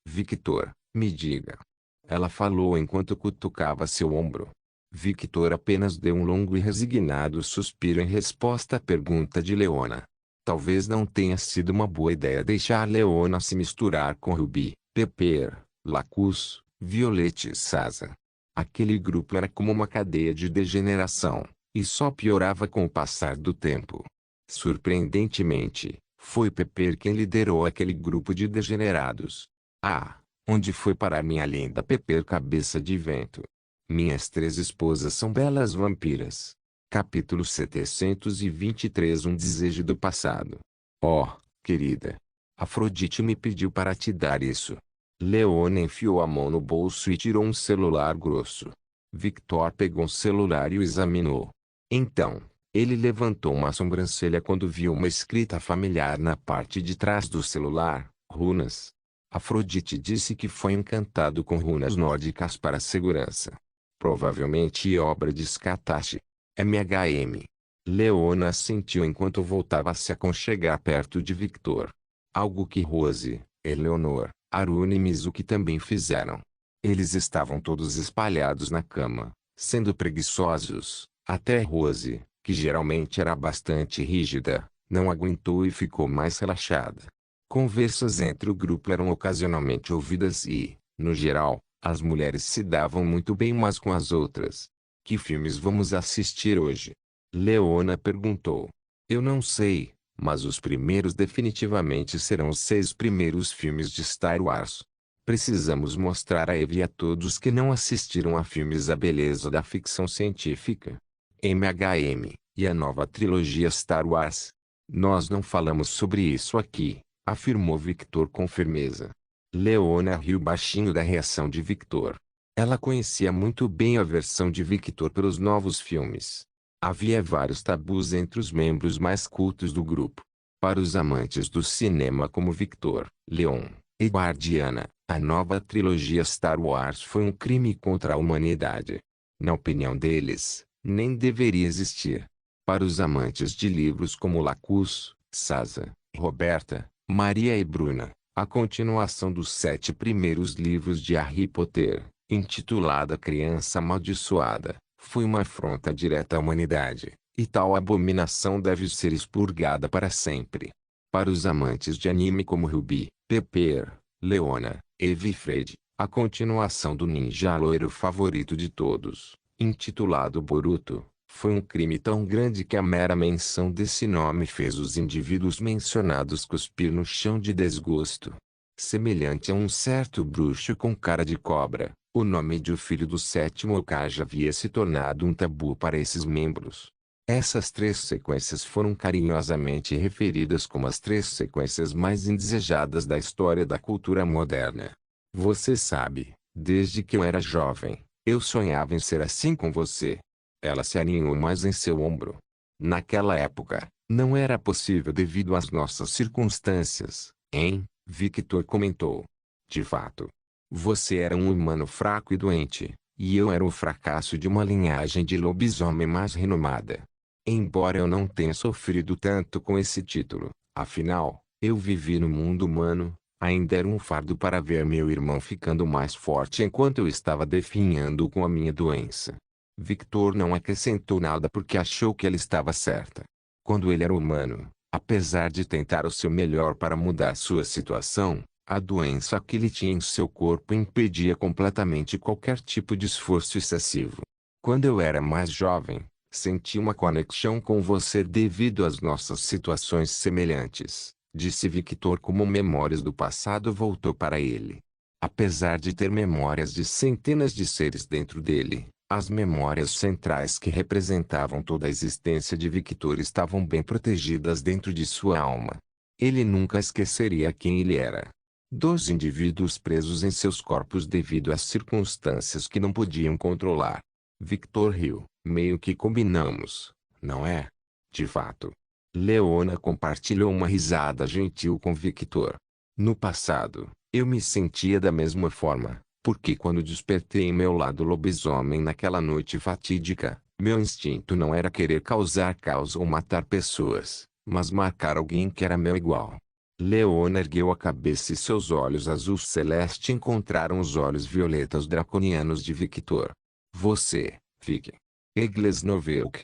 Victor, me diga. Ela falou enquanto cutucava seu ombro. Victor apenas deu um longo e resignado suspiro em resposta à pergunta de Leona. Talvez não tenha sido uma boa ideia deixar Leona se misturar com Ruby, Pepper, Lacus, Violette e Sasa. Aquele grupo era como uma cadeia de degeneração, e só piorava com o passar do tempo. Surpreendentemente, foi Pepper quem liderou aquele grupo de degenerados. Ah, onde foi parar minha linda Pepper cabeça de vento? Minhas três esposas são belas vampiras. Capítulo 723. Um desejo do passado. Oh, querida. Afrodite me pediu para te dar isso. Leona enfiou a mão no bolso e tirou um celular grosso. Victor pegou o celular e o examinou. Então, ele levantou uma sobrancelha quando viu uma escrita familiar na parte de trás do celular, runas. Afrodite disse que foi encantado com runas nórdicas para segurança. Provavelmente obra de Skatashi. MHM. Leona assentiu enquanto voltava a se aconchegar perto de Victor. Algo que Rose, Eleanor, Aruna e Mizuki também fizeram. Eles estavam todos espalhados na cama, sendo preguiçosos, até Rose, que geralmente era bastante rígida, não aguentou e ficou mais relaxada. Conversas entre o grupo eram ocasionalmente ouvidas e, no geral, as mulheres se davam muito bem umas com as outras. Que filmes vamos assistir hoje? Leona perguntou. Eu não sei, mas os primeiros definitivamente serão os 6 primeiros filmes de Star Wars. Precisamos mostrar a Eve e a todos que não assistiram a filmes a beleza da ficção científica. MHM, e a nova trilogia Star Wars. Nós não falamos sobre isso aqui, afirmou Victor com firmeza. Leona riu baixinho da reação de Victor. Ela conhecia muito bem a versão de Victor pelos novos filmes. Havia vários tabus entre os membros mais cultos do grupo. Para os amantes do cinema como Victor, Leon, Edward e Anna, a nova trilogia Star Wars foi um crime contra a humanidade. Na opinião deles, nem deveria existir. Para os amantes de livros como Lacus, Sasa, Roberta, Maria e Bruna, a continuação dos 7 primeiros livros de Harry Potter, intitulada Criança Amaldiçoada, foi uma afronta direta à humanidade, e tal abominação deve ser expurgada para sempre. Para os amantes de anime como Ruby, Pepper, Leona, Eve e Fred, a continuação do ninja loiro favorito de todos, intitulado Boruto, foi um crime tão grande que a mera menção desse nome fez os indivíduos mencionados cuspir no chão de desgosto. Semelhante a um certo bruxo com cara de cobra, o nome de o filho do 7º Hokage havia se tornado um tabu para esses membros. Essas 3 sequências foram carinhosamente referidas como as 3 sequências mais indesejadas da história da cultura moderna. Você sabe, desde que eu era jovem, eu sonhava em ser assim com você. Ela se aninhou mais em seu ombro. Naquela época, não era possível devido às nossas circunstâncias, hein? Victor comentou. De fato. Você era um humano fraco e doente, e eu era o fracasso de uma linhagem de lobisomem mais renomada. Embora eu não tenha sofrido tanto com esse título, afinal, eu vivi no mundo humano, ainda era um fardo para ver meu irmão ficando mais forte enquanto eu estava definhando com a minha doença. Victor não acrescentou nada porque achou que ela estava certa. Quando ele era humano, apesar de tentar o seu melhor para mudar sua situação, a doença que ele tinha em seu corpo impedia completamente qualquer tipo de esforço excessivo. Quando eu era mais jovem, senti uma conexão com você devido às nossas situações semelhantes, disse Victor como memórias do passado voltou para ele. Apesar de ter memórias de centenas de seres dentro dele, as memórias centrais que representavam toda a existência de Victor estavam bem protegidas dentro de sua alma. Ele nunca esqueceria quem ele era. 2 indivíduos presos em seus corpos devido às circunstâncias que não podiam controlar. Victor riu, meio que combinamos, não é? De fato. Leona compartilhou uma risada gentil com Victor. No passado, eu me sentia da mesma forma, porque quando despertei em meu lado lobisomem naquela noite fatídica, meu instinto não era querer causar caos ou matar pessoas, mas marcar alguém que era meu igual. Leona ergueu a cabeça e seus olhos azul celeste encontraram os olhos violetas draconianos de Victor. Você, Vic. Eglesnovelk,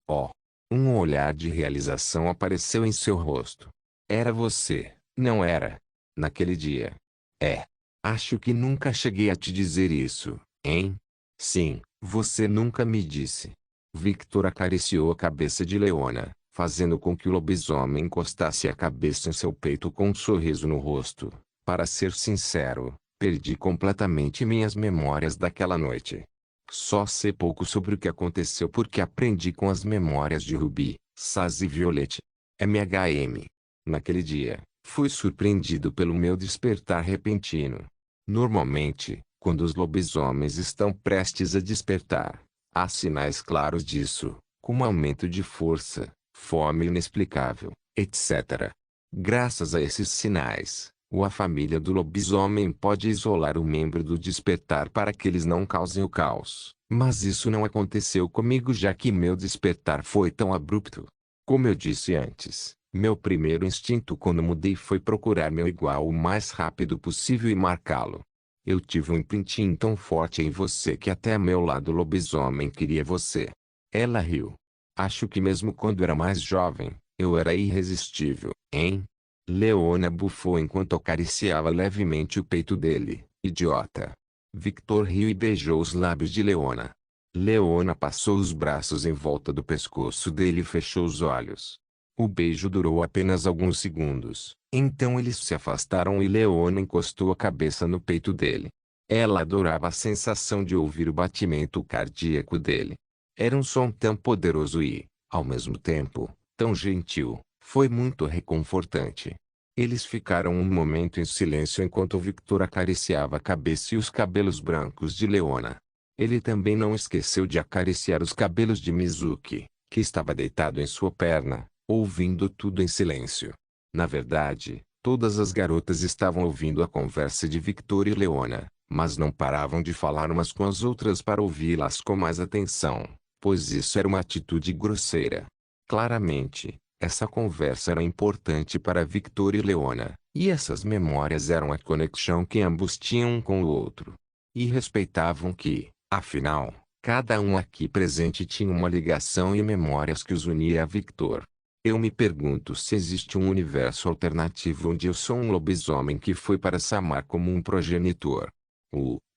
Oh. Um olhar de realização apareceu em seu rosto. Era você, não era? Naquele dia. É. Acho que nunca cheguei a te dizer isso, hein? Sim, você nunca me disse. Victor acariciou a cabeça de Leona, fazendo com que o lobisomem encostasse a cabeça em seu peito com um sorriso no rosto. Para ser sincero, perdi completamente minhas memórias daquela noite. Só sei pouco sobre o que aconteceu porque aprendi com as memórias de Ruby, Saz e Violet. MHM. Naquele dia, fui surpreendido pelo meu despertar repentino. Normalmente, quando os lobisomens estão prestes a despertar, há sinais claros disso, como aumento de força, fome inexplicável, etc. Graças a esses sinais, a família do lobisomem pode isolar o membro do despertar para que eles não causem o caos. Mas isso não aconteceu comigo já que meu despertar foi tão abrupto. Como eu disse antes, meu primeiro instinto quando mudei foi procurar meu igual o mais rápido possível e marcá-lo. Eu tive um imprinting tão forte em você que até meu lado lobisomem queria você. Ela riu. Acho que mesmo quando era mais jovem, eu era irresistível, hein? Leona bufou enquanto acariciava levemente o peito dele. Idiota. Victor riu e beijou os lábios de Leona. Leona passou os braços em volta do pescoço dele e fechou os olhos. O beijo durou apenas alguns segundos. Então eles se afastaram e Leona encostou a cabeça no peito dele. Ela adorava a sensação de ouvir o batimento cardíaco dele. Era um som tão poderoso e, ao mesmo tempo, tão gentil. Foi muito reconfortante. Eles ficaram um momento em silêncio enquanto Victor acariciava a cabeça e os cabelos brancos de Leona. Ele também não esqueceu de acariciar os cabelos de Mizuki, que estava deitado em sua perna, ouvindo tudo em silêncio. Na verdade, todas as garotas estavam ouvindo a conversa de Victor e Leona, mas não paravam de falar umas com as outras para ouvi-las com mais atenção, pois isso era uma atitude grosseira. Claramente, essa conversa era importante para Victor e Leona, e essas memórias eram a conexão que ambos tinham um com o outro. E respeitavam que, afinal, cada um aqui presente tinha uma ligação e memórias que os unia a Victor. Eu me pergunto se existe um universo alternativo onde eu sou um lobisomem que foi para Samar como um progenitor.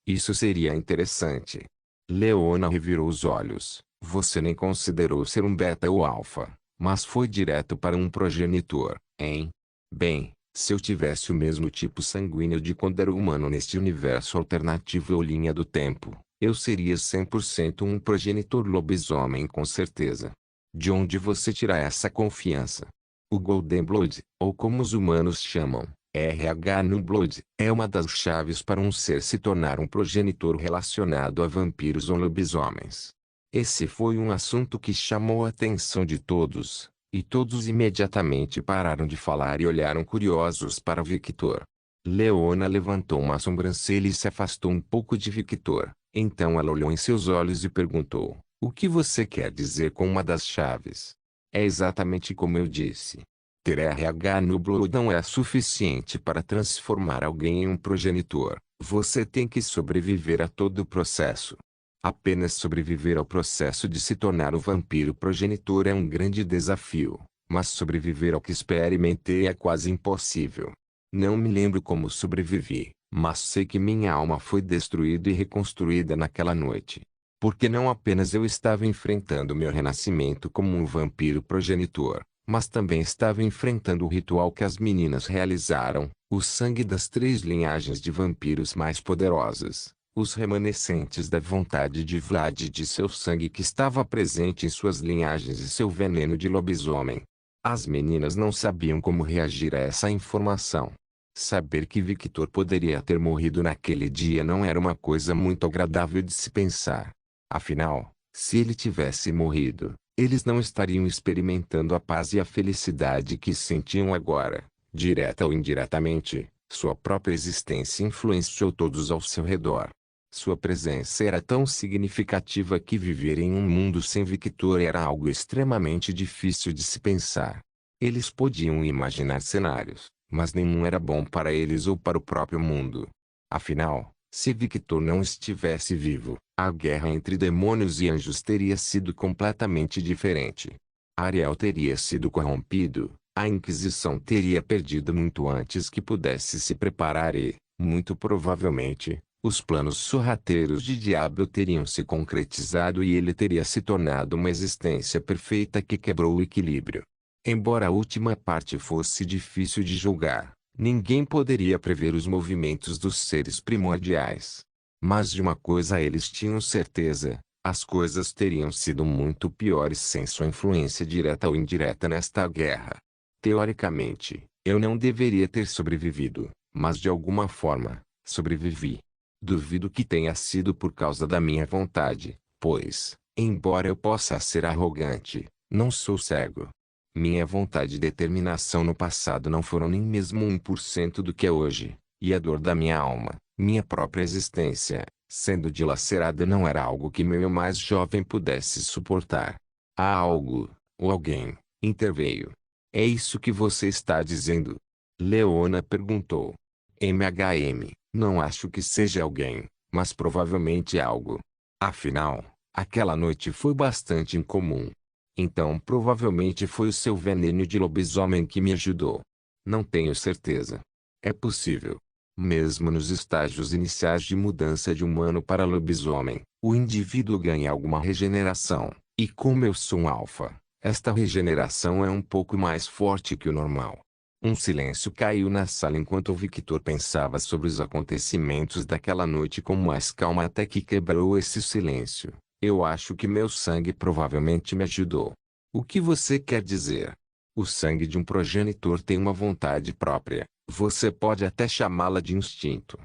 Isso seria interessante. Leona revirou os olhos. Você nem considerou ser um beta ou alfa, mas foi direto para um progenitor, hein? Bem, se eu tivesse o mesmo tipo sanguíneo de quando era humano neste universo alternativo ou linha do tempo, eu seria 100% um progenitor lobisomem com certeza. De onde você tira essa confiança? O Golden Blood, ou como os humanos chamam, RH no Blood, é uma das chaves para um ser se tornar um progenitor relacionado a vampiros ou lobisomens. Esse foi um assunto que chamou a atenção de todos, e todos imediatamente pararam de falar e olharam curiosos para Victor. Leona levantou uma sobrancelha e se afastou um pouco de Victor. Então ela olhou em seus olhos e perguntou: o que você quer dizer com uma das chaves? É exatamente como eu disse. Ter RH no Blood não é suficiente para transformar alguém em um progenitor. Você tem que sobreviver a todo o processo. Apenas sobreviver ao processo de se tornar o vampiro progenitor é um grande desafio, mas sobreviver ao que experimentei é quase impossível. Não me lembro como sobrevivi, mas sei que minha alma foi destruída e reconstruída naquela noite. Porque não apenas eu estava enfrentando meu renascimento como um vampiro progenitor, mas também estava enfrentando o ritual que as meninas realizaram, o sangue das 3 linhagens de vampiros mais poderosas, os remanescentes da vontade de Vlad e de seu sangue que estava presente em suas linhagens e seu veneno de lobisomem. As meninas não sabiam como reagir a essa informação. Saber que Victor poderia ter morrido naquele dia não era uma coisa muito agradável de se pensar. Afinal, se ele tivesse morrido, eles não estariam experimentando a paz e a felicidade que sentiam agora. Direta ou indiretamente, sua própria existência influenciou todos ao seu redor. Sua presença era tão significativa que viver em um mundo sem Victor era algo extremamente difícil de se pensar. Eles podiam imaginar cenários, mas nenhum era bom para eles ou para o próprio mundo. Afinal, se Victor não estivesse vivo, a guerra entre demônios e anjos teria sido completamente diferente. Ariel teria sido corrompido, a Inquisição teria perdido muito antes que pudesse se preparar e, muito provavelmente, os planos sorrateiros de Diablo teriam se concretizado e ele teria se tornado uma existência perfeita que quebrou o equilíbrio. Embora a última parte fosse difícil de julgar, ninguém poderia prever os movimentos dos seres primordiais. Mas de uma coisa eles tinham certeza: as coisas teriam sido muito piores sem sua influência direta ou indireta nesta guerra. Teoricamente, eu não deveria ter sobrevivido, mas de alguma forma, sobrevivi. Duvido que tenha sido por causa da minha vontade, pois, embora eu possa ser arrogante, não sou cego. Minha vontade e determinação no passado não foram nem mesmo 1% do que é hoje, e a dor da minha alma, minha própria existência, sendo dilacerada não era algo que meu eu mais jovem pudesse suportar. Há algo, ou alguém, interveio. É isso que você está dizendo? Leona perguntou. MHM, não acho que seja alguém, mas provavelmente algo. Afinal, aquela noite foi bastante incomum. Então provavelmente foi o seu veneno de lobisomem que me ajudou. Não tenho certeza. É possível. Mesmo nos estágios iniciais de mudança de humano para lobisomem, o indivíduo ganha alguma regeneração, e como eu sou um alfa, esta regeneração é um pouco mais forte que o normal. Um silêncio caiu na sala enquanto Victor pensava sobre os acontecimentos daquela noite com mais calma até que quebrou esse silêncio. Eu acho que meu sangue provavelmente me ajudou. O que você quer dizer? O sangue de um progenitor tem uma vontade própria. Você pode até chamá-la de instinto.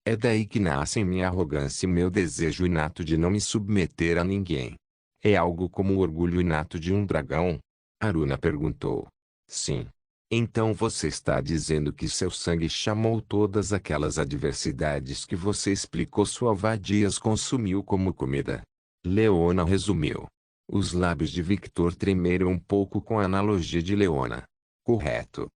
É daí que nascem minha arrogância e meu desejo inato de não me submeter a ninguém. É algo como o orgulho inato de um dragão? Aruna perguntou. Sim. Então você está dizendo que seu sangue chamou todas aquelas adversidades que você explicou sua vadias consumiu como comida. Leona resumiu. Os lábios de Victor tremeram um pouco com a analogia de Leona. Correto.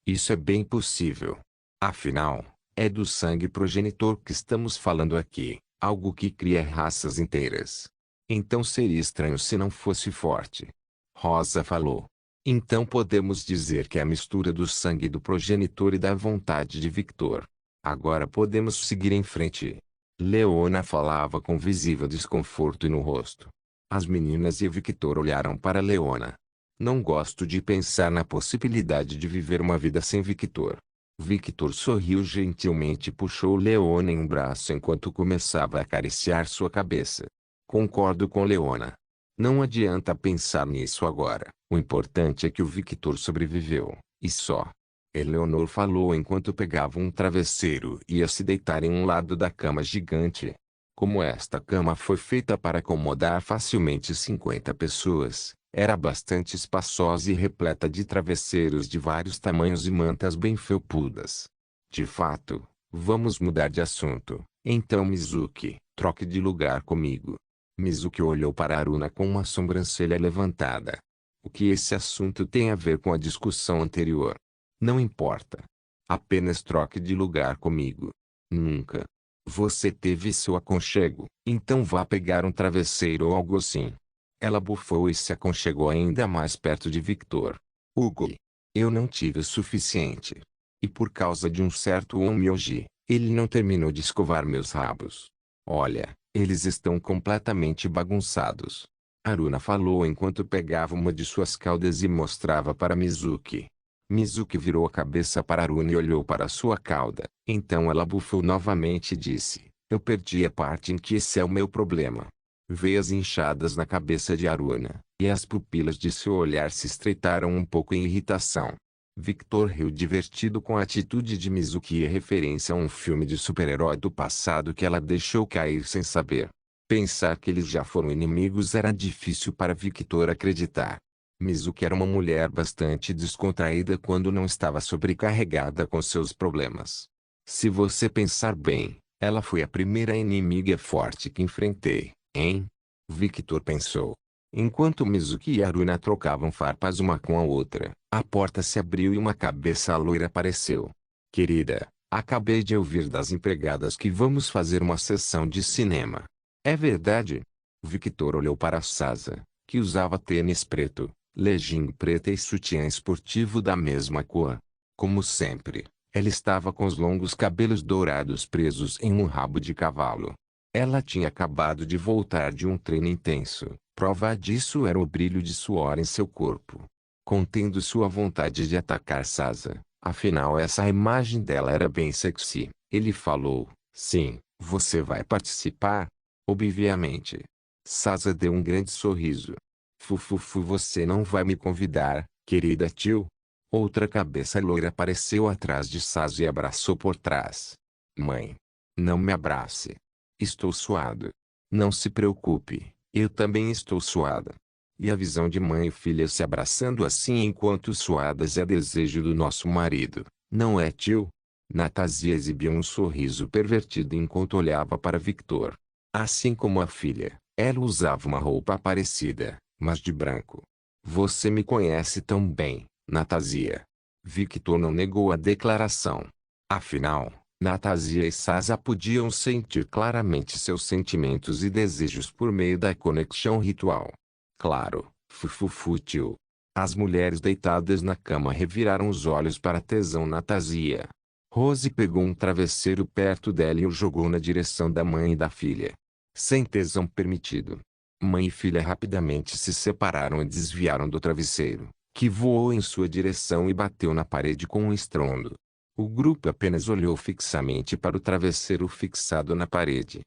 Isso é bem possível. Afinal, é do sangue progenitor que estamos falando aqui, algo que cria raças inteiras. Então seria estranho se não fosse forte. Rosa falou. Então podemos dizer que é a mistura do sangue do progenitor e da vontade de Victor. Agora podemos seguir em frente. Leona falava com visível desconforto no rosto. As meninas e Victor olharam para Leona. Não gosto de pensar na possibilidade de viver uma vida sem Victor. Victor sorriu gentilmente e puxou Leona em um braço enquanto começava a acariciar sua cabeça. Concordo com Leona. Não adianta pensar nisso agora. O importante é que o Victor sobreviveu, e só. Eleanor falou enquanto pegava um travesseiro e ia se deitar em um lado da cama gigante. Como esta cama foi feita para acomodar facilmente 50 pessoas, era bastante espaçosa e repleta de travesseiros de vários tamanhos e mantas bem felpudas. De fato, vamos mudar de assunto. Então Mizuki, troque de lugar comigo. Mizuki olhou para Aruna com uma sobrancelha levantada. O que esse assunto tem a ver com a discussão anterior? Não importa. Apenas troque de lugar comigo. Nunca. Você teve seu aconchego, então vá pegar um travesseiro ou algo assim. Ela bufou e se aconchegou ainda mais perto de Victor. Hugo. Eu não tive o suficiente. E por causa de um certo Onmyoji, ele não terminou de escovar meus rabos. Olha, eles estão completamente bagunçados. Aruna falou enquanto pegava uma de suas caudas e mostrava para Mizuki. Mizuki virou a cabeça para Aruna e olhou para sua cauda. Então ela bufou novamente e disse, eu perdi a parte em que esse é o meu problema. Veias inchadas na cabeça de Aruna, e as pupilas de seu olhar se estreitaram um pouco em irritação. Victor riu divertido com a atitude de Mizuki e referência a um filme de super-herói do passado que ela deixou cair sem saber. Pensar que eles já foram inimigos era difícil para Victor acreditar. Mizuki era uma mulher bastante descontraída quando não estava sobrecarregada com seus problemas. Se você pensar bem, ela foi a primeira inimiga forte que enfrentei, hein? Victor pensou. Enquanto Mizuki e Aruna trocavam farpas uma com a outra, a porta se abriu e uma cabeça loira apareceu. Querida, acabei de ouvir das empregadas que vamos fazer uma sessão de cinema. É verdade? Victor olhou para Sasa, que usava tênis preto, legging preta e sutiã esportivo da mesma cor. Como sempre, ela estava com os longos cabelos dourados presos em um rabo de cavalo. Ela tinha acabado de voltar de um treino intenso. Prova disso era o brilho de suor em seu corpo. Contendo sua vontade de atacar Sasa, afinal essa imagem dela era bem sexy, ele falou, sim, você vai participar? Obviamente. Sasa deu um grande sorriso. Fufufu, você não vai me convidar, querida tio? Outra cabeça loira apareceu atrás de Sasa e abraçou por trás. Mãe. Não me abrace. Estou suado. Não se preocupe, eu também estou suada. E a visão de mãe e filha se abraçando assim enquanto suadas é desejo do nosso marido, não é, tio? Natasia exibiu um sorriso pervertido enquanto olhava para Victor. Assim como a filha, ela usava uma roupa parecida, mas de branco. Você me conhece tão bem, Natasia. Victor não negou a declaração. Afinal, Natasia e Sasa podiam sentir claramente seus sentimentos e desejos por meio da conexão ritual. Claro, fufufu tio. As mulheres deitadas na cama reviraram os olhos para tesão Natasia. Rose pegou um travesseiro perto dela e o jogou na direção da mãe e da filha. Sem tesão permitido. Mãe e filha rapidamente se separaram e desviaram do travesseiro, que voou em sua direção e bateu na parede com um estrondo. O grupo apenas olhou fixamente para o travesseiro fixado na parede.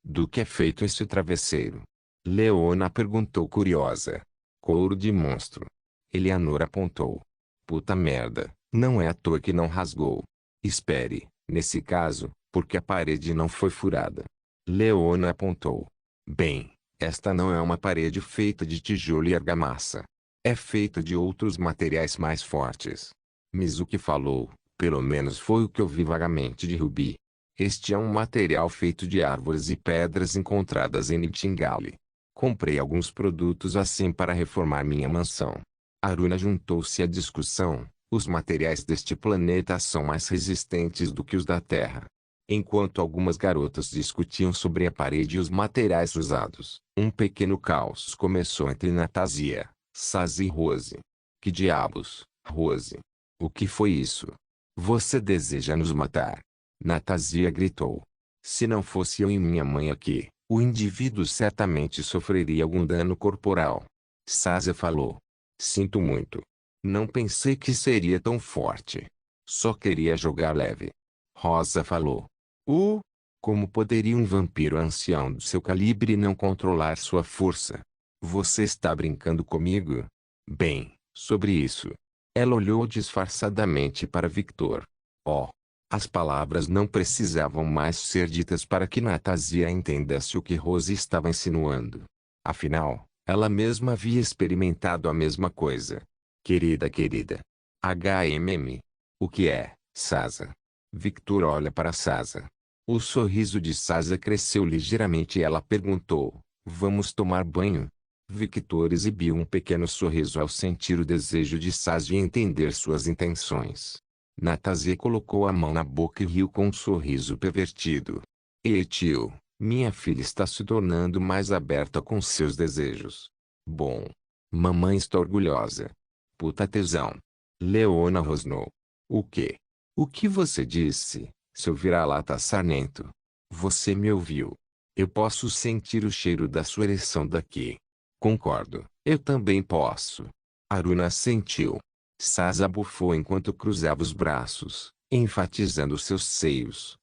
Do que é feito esse travesseiro? Leona perguntou curiosa. Couro de monstro. Eleanor apontou. Puta merda, não é à toa que não rasgou. Espere, nesse caso, porque a parede não foi furada. Leona apontou. Bem, esta não é uma parede feita de tijolo e argamassa. É feita de outros materiais mais fortes. Mizuki falou, pelo menos foi o que ouvi vagamente de Ruby. Este é um material feito de árvores e pedras encontradas em Nightingale. Comprei alguns produtos assim para reformar minha mansão. Aruna juntou-se à discussão. Os materiais deste planeta são mais resistentes do que os da Terra. Enquanto algumas garotas discutiam sobre a parede e os materiais usados, um pequeno caos começou entre Natásia, Saz e Rose. Que diabos, Rose? O que foi isso? Você deseja nos matar? Natásia gritou. Se não fosse eu e minha mãe aqui, o indivíduo certamente sofreria algum dano corporal. Sazia falou. Sinto muito. Não pensei que seria tão forte. Só queria jogar leve. Rosa falou. Como poderia um vampiro ancião do seu calibre não controlar sua força? Você está brincando comigo? Bem, sobre isso. Ela olhou disfarçadamente para Victor. Oh! As palavras não precisavam mais ser ditas para que Natásia entendesse o que Rose estava insinuando. Afinal, ela mesma havia experimentado a mesma coisa. Querida. HMM. O que é, Sasa? Victor olha para Sasa. O sorriso de Sasa cresceu ligeiramente e ela perguntou, vamos tomar banho? Victor exibiu um pequeno sorriso ao sentir o desejo de Sasa em entender suas intenções. Natásia colocou a mão na boca e riu com um sorriso pervertido. Ei tio, minha filha está se tornando mais aberta com seus desejos. Bom. Mamãe está orgulhosa. Puta tesão. Leona rosnou. O quê? O que você disse, seu vira-lata sarnento? Você me ouviu. Eu posso sentir o cheiro da sua ereção daqui. Concordo, eu também posso. Aruna sentiu. Sasa bufou enquanto cruzava os braços, enfatizando seus seios.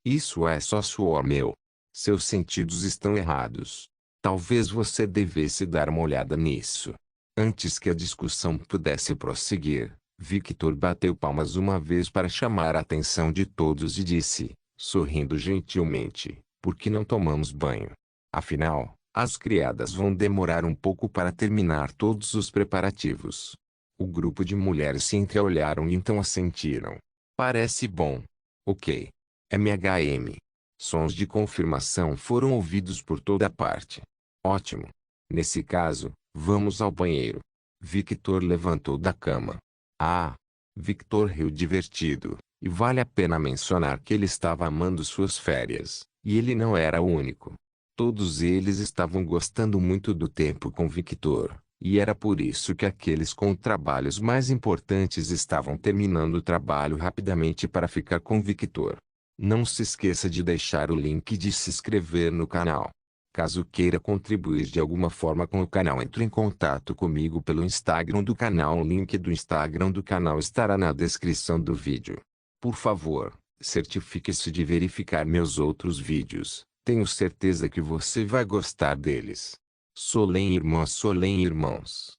Isso é só suor meu. Seus sentidos estão errados. Talvez você devesse dar uma olhada nisso. Antes que a discussão pudesse prosseguir, Victor bateu palmas uma vez para chamar a atenção de todos e disse, sorrindo gentilmente, por que não tomamos banho? Afinal, as criadas vão demorar um pouco para terminar todos os preparativos. O grupo de mulheres se entreolharam e então assentiram. Parece bom. Ok. MHM. Sons de confirmação foram ouvidos por toda parte. Ótimo. Nesse caso, vamos ao banheiro. Victor levantou da cama. Ah! Victor riu divertido, e vale a pena mencionar que ele estava amando suas férias, e ele não era o único. Todos eles estavam gostando muito do tempo com Victor, e era por isso que aqueles com trabalhos mais importantes estavam terminando o trabalho rapidamente para ficar com Victor. Não se esqueça de deixar o link de se inscrever no canal. Caso queira contribuir de alguma forma com o canal, entre em contato comigo pelo Instagram do canal. O link do Instagram do canal estará na descrição do vídeo. Por favor, certifique-se de verificar meus outros vídeos. Tenho certeza que você vai gostar deles. Solem irmãos.